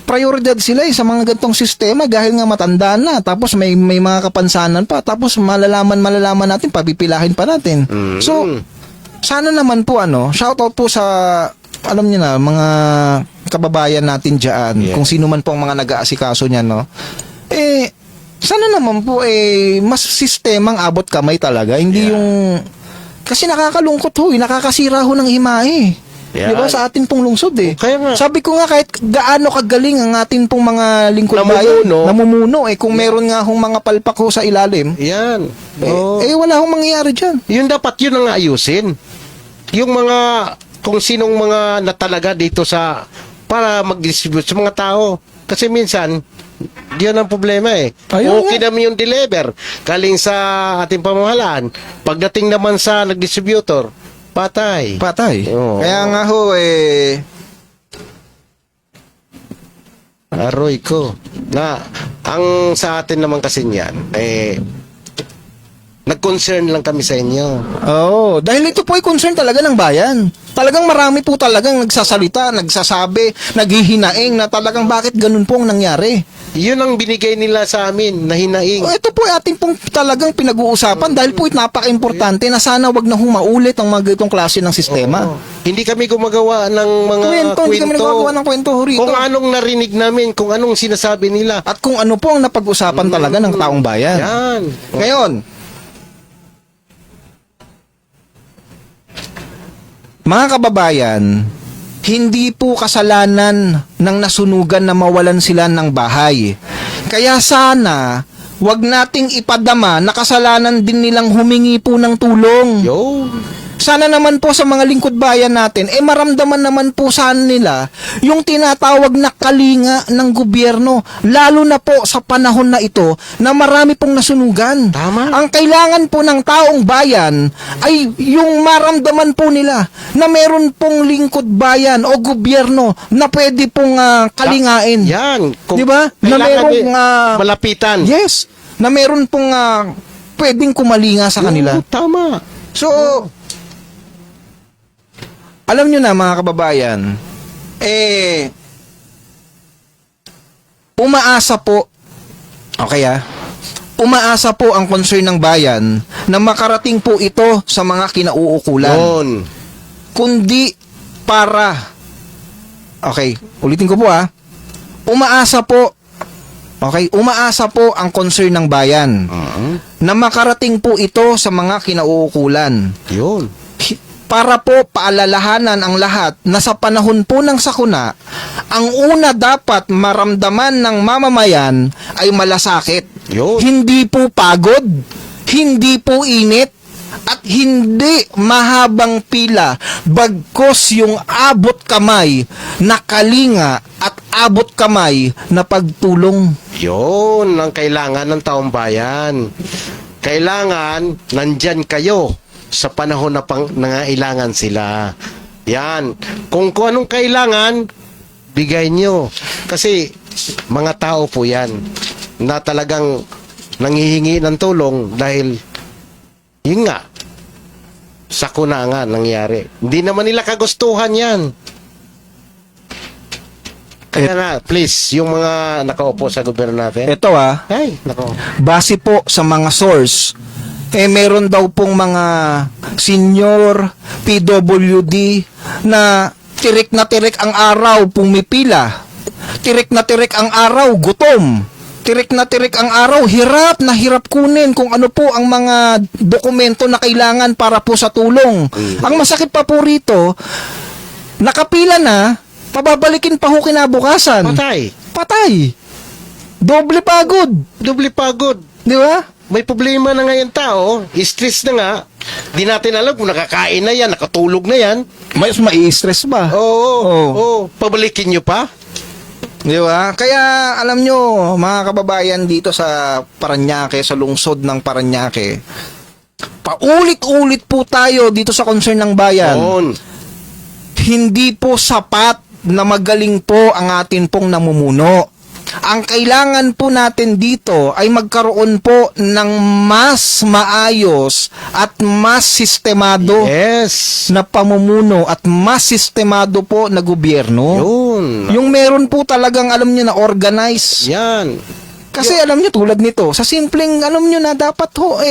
prioridad sila sa mga gantong sistema dahil nga matanda na. Tapos may mga kapansanan pa. Tapos malalaman natin, papipilahin pa natin. So, sana naman po shoutout po sa alam niyo na mga kababayan natin diyan, Yeah. kung sino man po ang mga nag-aasikaso niyan, sana naman po mas sistemang abot kamay talaga, hindi yung kasi nakakalungkot nakakasira ng imahe. Yeah. Di ba sa atin pong lungsod Kaya nga. Sabi ko nga kahit gaano kagaling ang atin pong mga lingkod bayan, namumuno kung meron nga hong mga palpak sa ilalim, Yan. Oh. wala hong mangyayari diyan. Yun dapat yun ang ayusin. Yung mga, kung sinong mga natalaga dito para mag-distribute sa mga tao. Kasi minsan, diyan ang problema Ayun okay naman yung deliver. Galing sa ating pamahalaan. Pagdating naman sa nag-distributor, patay. Oo. Kaya nga Aroy ko. Ang sa atin naman kasi niyan, nag-concern lang kami sa inyo. dahil ito po ay concern talaga ng bayan. Talagang marami po talagang nagsasalita, nagsasabi, naghihinaing na talagang bakit ganun po ang nangyari. Yun ang binigay nila sa amin, na hinaing. Ito po ay ating pong talagang pinag-uusapan dahil po napaka-importante na sana wag na humaulit ang mga ganitong klase ng sistema. Oo. Hindi kami gumagawa ng mga kwento. Hindi kami nagagawa ng kwento rito. Kung anong narinig namin, kung anong sinasabi nila. At kung ano po ang napag-usapan talaga ng taong bayan. Yan. Ngayon, mga kababayan, hindi po kasalanan ng nasunugan na mawalan sila ng bahay. Kaya sana, wag nating ipadama na kasalanan din nilang humingi po ng tulong. Yo. Sana naman po sa mga lingkod bayan natin, maramdaman naman po sana nila yung tinatawag na kalinga ng gobyerno, lalo na po sa panahon na ito na marami pong nasunugan. Tama. Ang kailangan po ng taong bayan ay yung maramdaman po nila na meron pong lingkod bayan o gobyerno na pwede pong kalingain. Yan. Di ba? Na merong malapitan. yes, na meron pong pwedeng kumalinga sa kanila. Oo, tama. So, alam nyo na mga kababayan, umaasa po, umaasa po ang concern ng bayan na makarating po ito sa mga kinauukulan. Yun. Kundi para, ulitin ko po umaasa po ang concern ng bayan na makarating po ito sa mga kinauukulan. Yun. para po paalalahanan ang lahat na sa panahon po ng sakuna, ang una dapat maramdaman ng mamamayan ay malasakit. Yun. Hindi po pagod, hindi po init, at hindi mahabang pila, bagkos yung abot kamay na kalinga at abot kamay na pagtulong. Yun ang kailangan ng taong bayan. Kailangan nandyan kayo sa panahon na nangailangan sila. Yan. Kung anong kailangan, bigay nyo. Kasi mga tao po yan na talagang nanghihingi ng tulong dahil yun nga, sakuna nga nangyari. Hindi naman nila kagustuhan yan. Kaya na, please, yung mga nakaupo sa gobyerno natin. Ito Ay, nako. base po sa mga source, meron daw pong mga senior PWD na tirik na tirik ang araw pumipila. Tirik na tirik ang araw gutom. Tirik na tirik ang araw hirap na hirap kunin kung ano po ang mga dokumento na kailangan para po sa tulong. Ang masakit pa po rito, nakapila na, pababalikin pa ho kinabukasan. Patay. Patay. Doble pagod. Doble pagod. Di ba? May problema na ngayon tao, stress na nga. Di natin alam kung nakakain na yan, nakatulog na yan. Mas mai-stress ba? Oo. Pabalikin nyo pa? Di ba? Kaya alam nyo, mga kababayan dito sa Parañaque, sa lungsod ng Parañaque, paulit-ulit po tayo dito sa concern ng bayan. Noon. Hindi po sapat na magaling po ang atin pong namumuno. Ang kailangan po natin dito ay magkaroon po ng mas maayos at mas sistemado Yes. na pamumuno at mas sistemado po na gobyerno. Yun. Yung meron po talagang alam nyo na organize. Yan. Kasi alam nyo tulad nito, sa simpleng alam nyo na dapat ho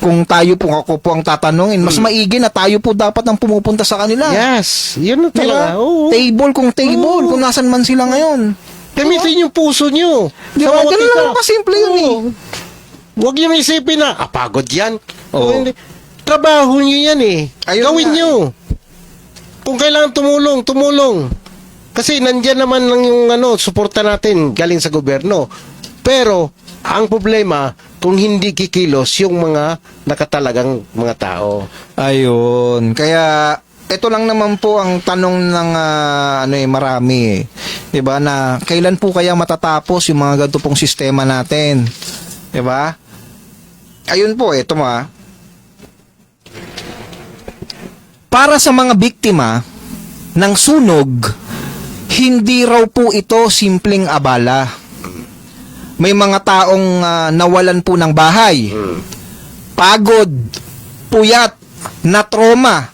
kung tayo po ako po ang tatanungin, mas maigi na tayo po dapat ang pumupunta sa kanila. Yes. Yun na Diba? talaga. Oo. Table kung table, kung nasan man sila ngayon. Gamitin yung puso nyo. Di Sa ba? bawat Ganun isa. lang kasimple yun eh. Huwag nyo isipin na, pagod yan. Oo. Hindi. Trabaho nyo yan eh. Ayun Gawin nga. nyo. Kung kailangan tumulong. Kasi nandyan naman lang yung suporta natin galing sa gobyerno. Pero, ang problema, kung hindi kikilos yung mga nakatalagang mga tao. Ayun. Kaya ito lang naman po ang tanong ng marami. 'Di ba? Na kailan po kaya matatapos yung mga ganito pong sistema natin? 'Di ba? Ayun po, ito para sa mga biktima ng sunog, hindi raw po ito simpleng abala. May mga taong nawalan po ng bahay, pagod, puyat, na trauma.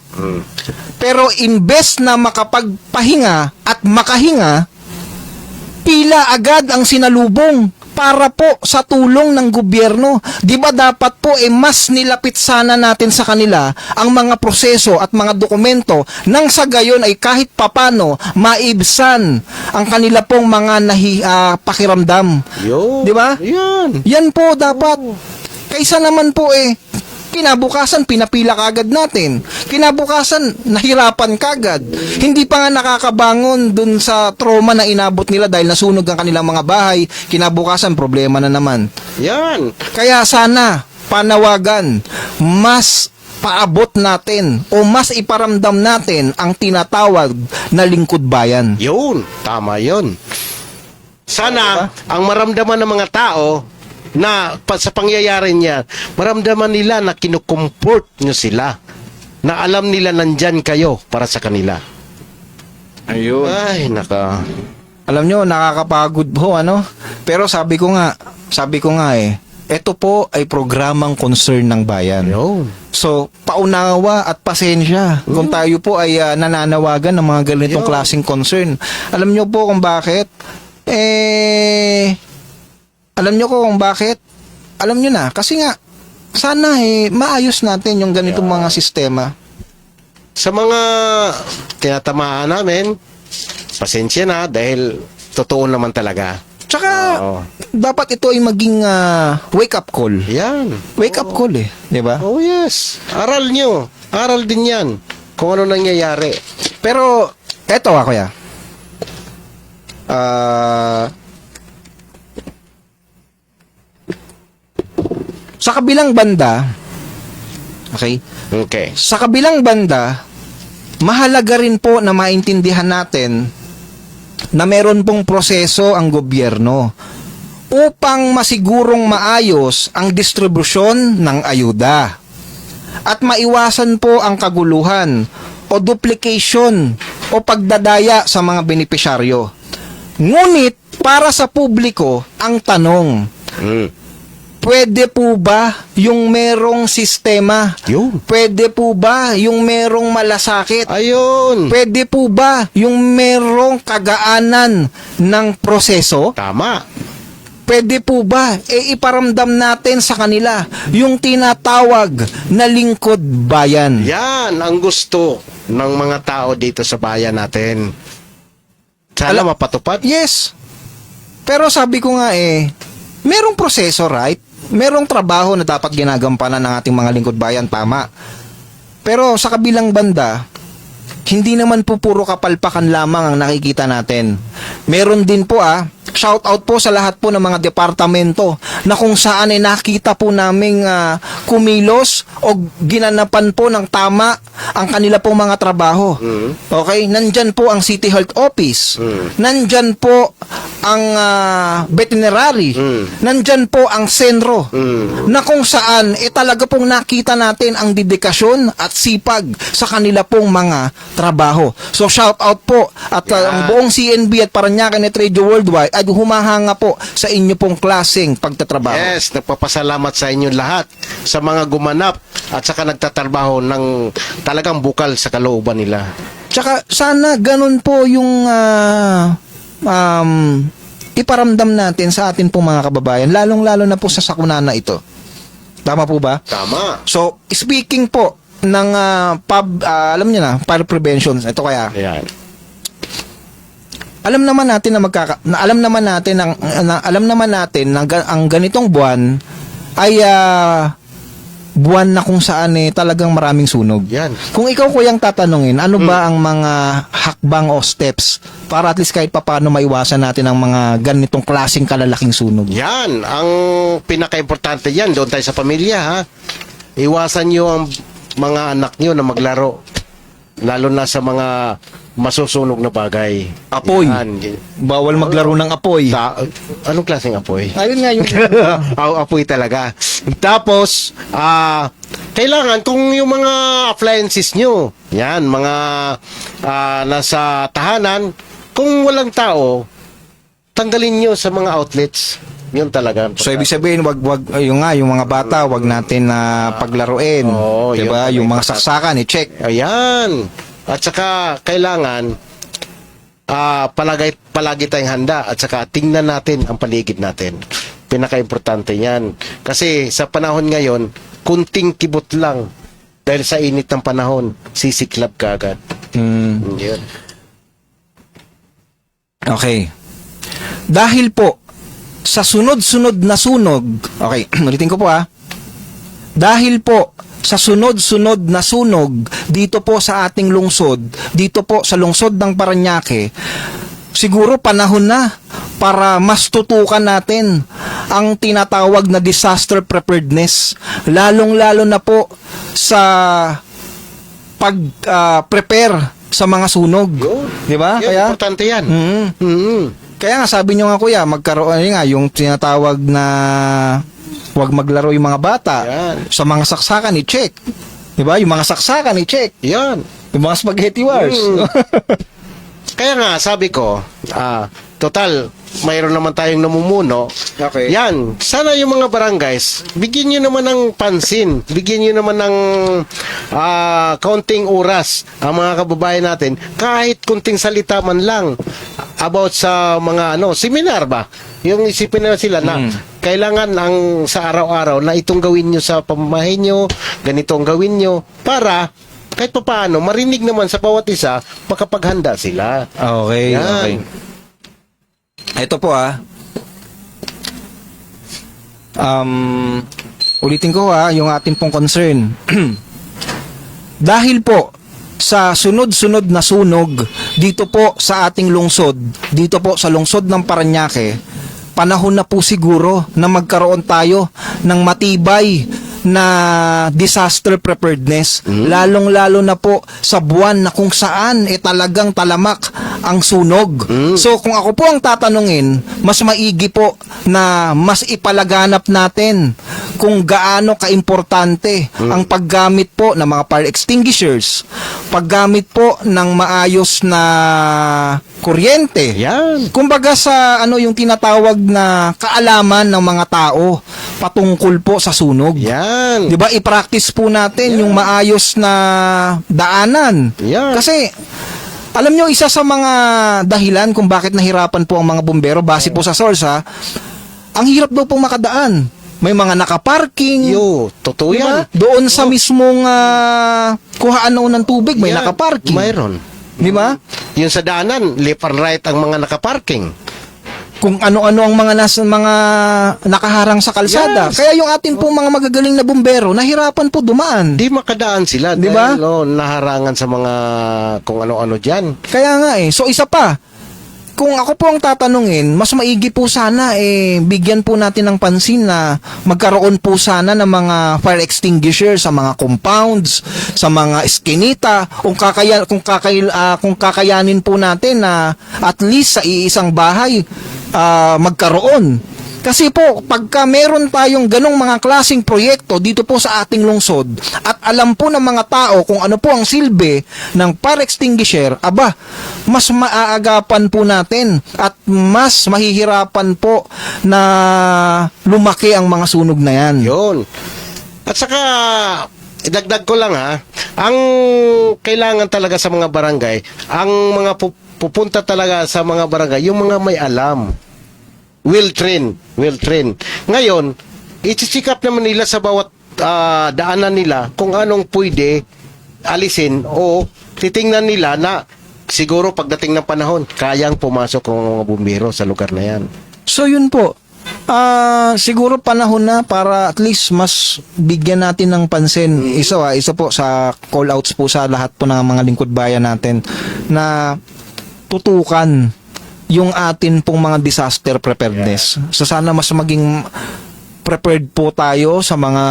Pero imbes na makapagpahinga at makahinga, pila agad ang sinalubong para po sa tulong ng gobyerno. Di ba dapat po mas nilapit sana natin sa kanila ang mga proseso at mga dokumento nang sa gayon ay kahit papano maibsan ang kanila pong mga pakiramdam. Yun. Di ba? Yan. Yan po dapat. Kaysa naman po kinabukasan pinapila kagad natin. Kinabukasan nahirapan kagad. Hindi pa nga nakakabangon dun sa trauma na inabot nila dahil nasunog ang kanilang mga bahay. Kinabukasan problema na naman. Yan. Kaya sana panawagan, mas paabot natin o mas iparamdam natin ang tinatawag na lingkod bayan. Yun. Tama yun. Sana, ang maramdaman ng mga tao na sa pangyayari niya, maramdaman nila na kinukomfort nyo sila. Na alam nila nandyan kayo para sa kanila. Ayun. Ay, naka. Alam nyo, nakakapagod po, Pero sabi ko nga, ito po ay programang concern ng bayan. Yun. So, paunawa at pasensya kung tayo po ay nananawagan ng mga ganitong klaseng concern. Alam nyo po kung bakit? Alam nyo kung bakit? Alam nyo na, kasi nga, sana maayos natin yung ganitong mga sistema. Sa mga tinatamaan namin, pasensya na dahil totoo naman talaga. Tsaka, Oo. dapat ito ay maging wake-up call. Yan. Wake-up call eh. Di ba? Oh yes. Aral nyo. Aral din yan. Kung ano nangyayari. Pero, eto kuya. Sa kabilang banda, okay? Okay. Sa kabilang banda, mahalaga rin po na maintindihan natin na meron pong proseso ang gobyerno upang masigurong maayos ang distribusyon ng ayuda at maiwasan po ang kaguluhan o duplication o pagdadaya sa mga benepisyaryo. Ngunit para sa publiko ang tanong, Mm. pwede po ba yung merong sistema? Yun. Pwede po ba yung merong malasakit? Ayun. Pwede po ba yung merong kagaanan ng proseso? Tama. Pwede po ba iparamdam natin sa kanila yung tinatawag na lingkod bayan? Yan ang gusto ng mga tao dito sa bayan natin. Sana mapatupad. Yes. Pero sabi ko nga merong proseso, right? Merong trabaho na dapat ginagampanan ng ating mga lingkod bayan, tama. Pero sa kabilang banda, hindi naman po puro kapalpakan lamang ang nakikita natin. Meron din po shout out po sa lahat po ng mga departamento na kung saan nakita po naming kumilos o ginanapan po ng tama ang kanila pong mga trabaho. Okay? Nandyan po ang City Health Office. Nandyan po ang veterinary. Nandyan po ang Senro. Na kung saan talaga pong nakita natin ang dedikasyon at sipag sa kanila pong mga trabaho. So shout out po at ang buong CNB at Parañaque Net Radio Worldwide ay humahanga po sa inyo pong klaseng pagtatrabaho. Yes, nagpapasalamat sa inyo lahat sa mga gumanap at saka nagtatrabaho ng talagang bukal sa kalooban nila. Tsaka sana ganun po yung iparamdam natin sa atin pong mga kababayan, lalong-lalo na po sa sakuna na ito. Tama po ba? Tama. So, speaking po ng alam niyo na, fire prevention, ito kaya, Ayan. alam naman natin na ang ganitong buwan ay buwan na kung saan talagang maraming sunog. Yan. Kung ikaw kuyang tatanungin, ano ba ang mga hakbang o steps para at least kahit papaano maiwasan natin ang mga ganitong klaseng kalalaking sunog? Yan. Ang pinaka-importante yan, doon tayo sa pamilya, ha? Iwasan nyo ang mga anak nyo na maglaro. Lalo na sa mga masusunog na bagay. Apoy. Yan. Bawal maglaro ng apoy. Anong klaseng apoy? Ayun nga yung Apoy talaga. Tapos, kailangan kung yung mga appliances nyo, yan, mga nasa tahanan, kung walang tao, tanggalin nyo sa mga outlets. Yun talaga. So ibig sabihin wag yung mga bata wag natin na paglaruin. Oo, 'Di ba? yun. Yung mga saksakan i-check. Ayan. At saka kailangan palagi tayong handa at saka tingnan natin ang paligid natin. Pinaka-importante 'yan. Kasi sa panahon ngayon, kunting kibot lang dahil sa init ng panahon, sisiklab ka agad. Yun. Okay. Dahil po sa sunod-sunod na sunog, okay, ulitin ko po dahil po sa sunod-sunod na sunog dito po sa ating lungsod, dito po sa lungsod ng Parañaque, siguro panahon na para mas tutukan natin ang tinatawag na disaster preparedness, lalong-lalo na po sa pag-prepare sa mga sunog. Di ba? Yan, Kaya importante yan. kaya nga sabi nyo nga kuya, magkaroon nga yung tinatawag na huwag maglaro yung mga bata. Yan. Sa mga saksakan i-check. 'Di ba? Yung mga saksakan i-check. Yan. Yung mga spaghetti wars. Kaya nga, sabi ko, total, mayroon naman tayong namumuno. Okay. Yan, sana yung mga barangays, bigyan nyo naman ng pansin, bigyan nyo naman ng kaunting oras ang mga kababayan natin, kahit kunting salita man lang about sa mga seminar ba? Yung isipin na sila na kailangan ang sa araw-araw na itong gawin nyo sa pamamahay nyo, ganito ang gawin nyo, para kahit pa paano, marinig naman sa bawat isa, makapaghanda sila. Okay, Yan. okay. Ito po Ulitin ko yung ating pong concern. Dahil po sa sunod-sunod na sunog dito po sa ating lungsod, dito po sa lungsod ng Parañaque, panahon na po siguro na magkaroon tayo ng matibay na disaster preparedness, lalong-lalo na po sa buwan na kung saan talagang talamak ang sunog. So kung ako po ang tatanungin, mas maigi po na mas ipalaganap natin kung gaano kaimportante ang paggamit po ng mga fire extinguishers, paggamit po ng maayos na kuryente. Yan. Kumbaga sa yung tinatawag na kaalaman ng mga tao patungkol po sa sunog. Yan. 'Di ba? I-practice po natin yung maayos na daanan. Yan. Kasi alam nyo, isa sa mga dahilan kung bakit nahirapan po ang mga bumbero base po sa source ang hirap daw pong makadaan. May mga nakaparking. Totoo Diba? yan. Doon sa mismong kuhaan ng tubig, may Yan. nakaparking. Mayroon. Di ba? Yung sa daanan, left and right ang mga nakaparking. Kung ano-ano ang mga nakaharang sa kalsada. Yes. Kaya yung atin pong mga magagaling na bumbero, nahirapan po dumaan. Di makadaan sila. Di ba? Dahil, naharangan sa mga kung ano-ano dyan. Kaya nga So isa pa, kung ako po ang tatanungin, mas maigi po sana bigyan po natin ng pansin na magkaroon po sana ng mga fire extinguisher sa mga compounds, sa mga eskinita, kung kakayanin po natin na at least sa iisang bahay magkaroon. Kasi po, pagka meron tayong ganong mga klaseng proyekto dito po sa ating lungsod at alam po ng mga tao kung ano po ang silbi ng fire extinguisher, mas maaagapan po natin at mas mahihirapan po na lumaki ang mga sunog na yan. Yun. At saka, idagdag ko lang ang kailangan talaga sa mga barangay, ang mga pupunta talaga sa mga barangay, yung mga may alam. Will train. Ngayon, i-check up naman nila sa bawat daanan nila kung anong pwede alisin o titingnan nila na siguro pagdating ng panahon, kayang pumasok ang mga bumbero sa lugar na yan. So yun po, siguro panahon na para at least mas bigyan natin ng pansin. Isa po sa call-outs po sa lahat po ng mga lingkod bayan natin na tutukan yung atin pong mga disaster preparedness. So sana mas maging prepared po tayo sa mga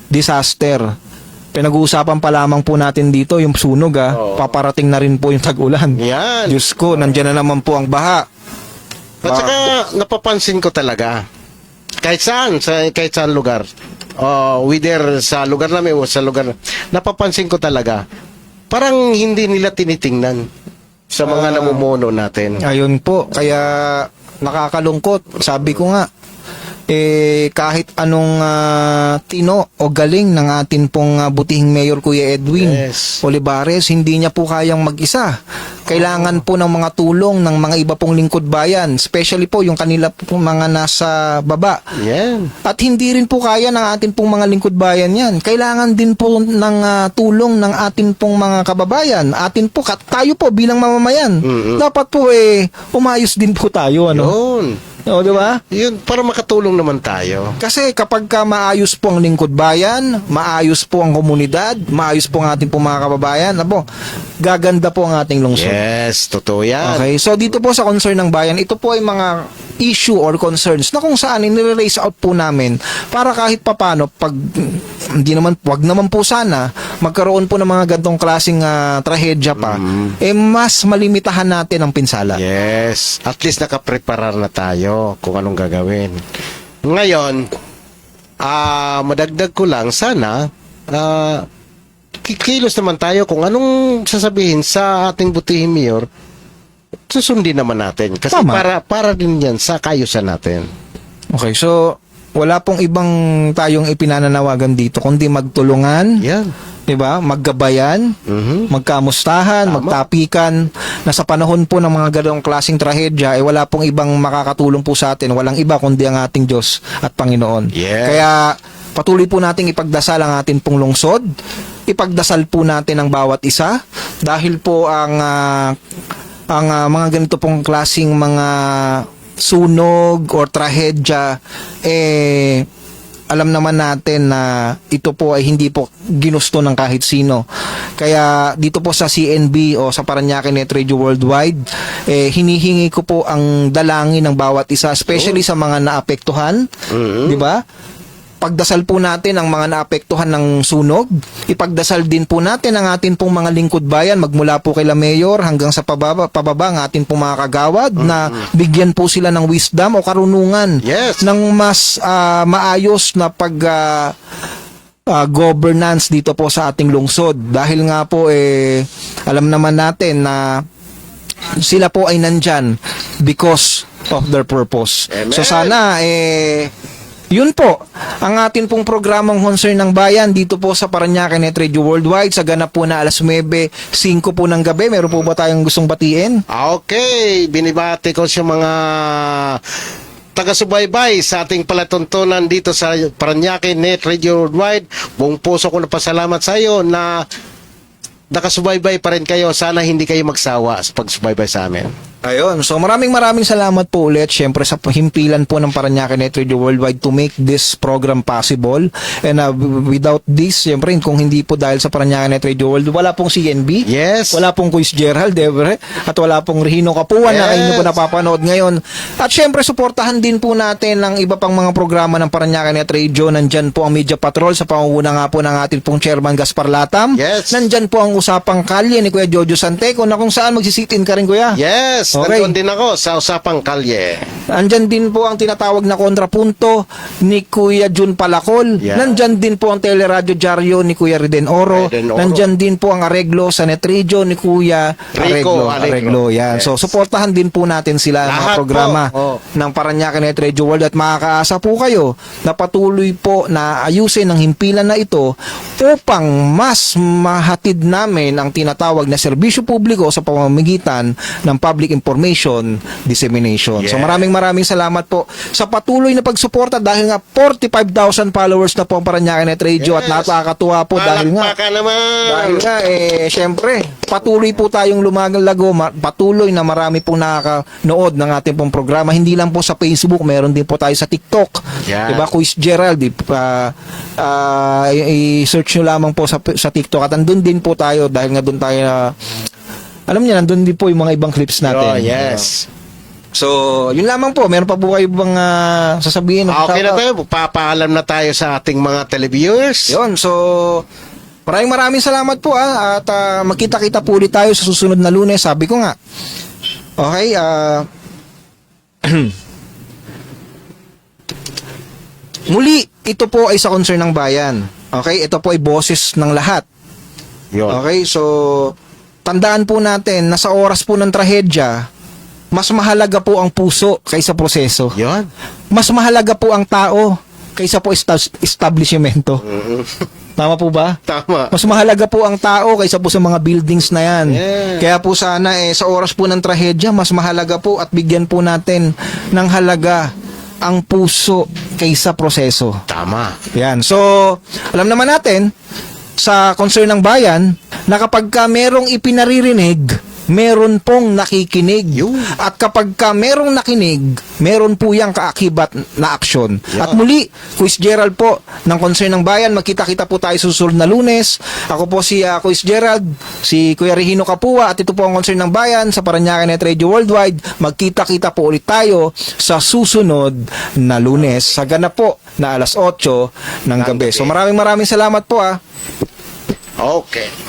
disaster. Pinag-uusapan pa lamang po natin dito yung sunog paparating na rin po yung tag-ulan. Yan. Diyos ko, nandiyan na naman po ang baha. At saka napapansin ko talaga kahit saan lugar, whether sa lugar namin o sa lugar, napapansin ko talaga parang hindi nila tinitingnan sa mga namumuno natin. Ayun po, kaya nakakalungkot. Sabi ko nga, kahit anong tino o galing ng atin pong butihing Mayor Kuya Edwin Olivares, hindi niya po kayang mag-isa. Kailangan po ng mga tulong ng mga iba pong lingkod bayan, especially po yung kanila pong mga nasa baba. Yan. At hindi rin po kaya ng atin pong mga lingkod bayan yan. Kailangan din po ng tulong ng atin pong mga kababayan. Tayo po bilang mamamayan. Dapat po umayos din po tayo. Yun. O, di ba? Yun, para makatulong naman tayo. Kasi kapag maayos po ang lingkod bayan, maayos po ang komunidad, maayos po ang ating pong mga kababayan, gaganda po ang ating lungsod. Yes, totoo yan. Okay, so dito po sa concern ng bayan, ito po ay mga issue or concerns na kung saan nire-raise out po namin para kahit papano, wag naman po sana magkaroon po ng mga gantong klaseng trahedya pa, mas malimitahan natin ang pinsala. Yes, at least nakapreparar na tayo kung anong gagawin. Ngayon, madagdag ko lang, sana kikilos naman tayo kung anong sasabihin sa ating butihing mayor, susundin naman natin. Kasi Tama. para din yan sa kayusan natin. Okay, so wala pong ibang tayong ipinananawagan dito kundi magtulungan, Yan. 'di ba? Maggabayan, magkamustahan, magtapikan na sa panahon po ng mga ganong klaseng trahedya wala pong ibang makakatulong po sa atin, walang iba kundi ang ating Diyos at Panginoon. Yes. Kaya patuloy po nating ipagdasal ang ating pong lungsod, ipagdasal po natin ang bawat isa dahil po ang mga ganito pong klaseng mga sunog or trahedya alam naman natin na ito po ay hindi po ginusto ng kahit sino. Kaya dito po sa CNB o sa Parañaque Net Radio Worldwide, hinihingi ko po ang dalangin ng bawat isa, especially sa mga naapektuhan, di ba? Pagdasal po natin ang mga naapektuhan ng sunog. Ipagdasal din po natin ang atin pong mga lingkod bayan, magmula po kay La Mayor hanggang sa pababa ang atin pong mga kagawad, na bigyan po sila ng wisdom o karunungan Yes. ng mas maayos na governance dito po sa ating lungsod. Dahil nga po alam naman natin na sila po ay nandyan because of their purpose. Amen. So sana yun po ang atin pong programang Concern ng Bayan dito po sa Parañaque Net Radio Worldwide sa ganap po na alas 9:05 po ng gabi. Meron po ba tayong gustong batiin? Okay, binibati ko sa mga taga-subaybay sa ating palatuntunan dito sa Parañaque Net Radio Worldwide. Buong puso ko na pasalamat sa iyo na nakasubaybay pa rin kayo. Sana hindi kayo magsawa sa pagsubaybay sa amin. Ayun. So maraming salamat po ulit syempre sa himpilan po ng Parañaque Net Radio Worldwide to make this program possible. And without this, syempre kung hindi po dahil sa Parañaque Net Radio World, wala pong CNB. Yes. Wala pong Quiz Gerald, Devre, at wala pong Regino Kapuan na kayo po napapanood ngayon. At syempre suportahan din po natin ang iba pang mga programa ng Parañaque Net Radio. Nandyan po ang Media Patrol sa pangunguna nga po ng ating pong Chairman Gaspar Latam. Yes. Nandyan po ang Usapang Kalye ni Kuya Jojo Santeco na kung saan magsisitin ka rin, Kuya. Yes, Okay. nandoon din ako sa Usapang Kalye. Andyan din po ang tinatawag na kontrapunto ni Kuya Jun Palacol. Yeah. Nandyan din po ang Teleradio Diario ni Kuya Reden Oro. Reden Oro. Nandyan din po ang Areglo sa Netridio ni Kuya Areglo. Yan. Yes. So, suportahan din po natin sila ang mga Lahat programa po. ng Parañaque Net Radio World at makakaasa po kayo na patuloy po na ayusin ang himpilan na ito upang mas mahatid namin ang tinatawag na serbisyo publiko sa pamamagitan ng public information dissemination. So Yeah. maraming salamat po sa patuloy na pagsuporta dahil nga 45,000 followers na po ang Parañaque Net Radio at Yes. nakakatuwa po dahil nga Palakpakan naman. syempre patuloy po tayong lumalago, patuloy na marami pong nakakanood ng ating pong programa, hindi lang po sa Facebook, meron din po tayo sa TikTok. Yeah. Diba, Quiz Gerald, i-search nyo lamang po sa TikTok at andun din po tayo dahil nga doon tayo alam niyo, nandun din po yung mga ibang clips natin. Oh, yes. So, yun lamang po. Meron pa po kayo bang sasabihin? Okay na tayo. Papaalam na tayo sa ating mga televiewers. Yun, so maraming salamat po at magkita-kita po ulit tayo sa susunod na Lunes, sabi ko nga. Okay, muli, ito po ay sa Concern ng Bayan. Okay, ito po ay boses ng lahat. Yun. Okay, so tandaan po natin na sa oras po ng trahedya, mas mahalaga po ang puso kaysa proseso. Yun. Mas mahalaga po ang tao kaysa po establishmento. Tama po ba? Tama. Mas mahalaga po ang tao kaysa po sa mga buildings na yan. Yeah. Kaya po sana sa oras po ng trahedya, mas mahalaga po at bigyan po natin ng halaga ang puso kaysa proseso. Tama. Yan. So, alam naman natin sa Concern ng Bayan na kapag ka merong ipinaririnig, meron pong nakikinig. Yun. At kapag ka merong nakinig, meron po yang kaakibat na aksyon. Yeah. At muli, Quiz Gerald po ng Concern ng Bayan. Magkita-kita po tayo sa susunod na Lunes. Ako po si Quiz Gerald, si Kuya Regino Kapua, at ito po ang Concern ng Bayan sa Parañaque Net Radio Worldwide. Magkita-kita po ulit tayo sa susunod na Lunes sa ganap po na alas 8 ng gabi. So maraming salamat po. Okay.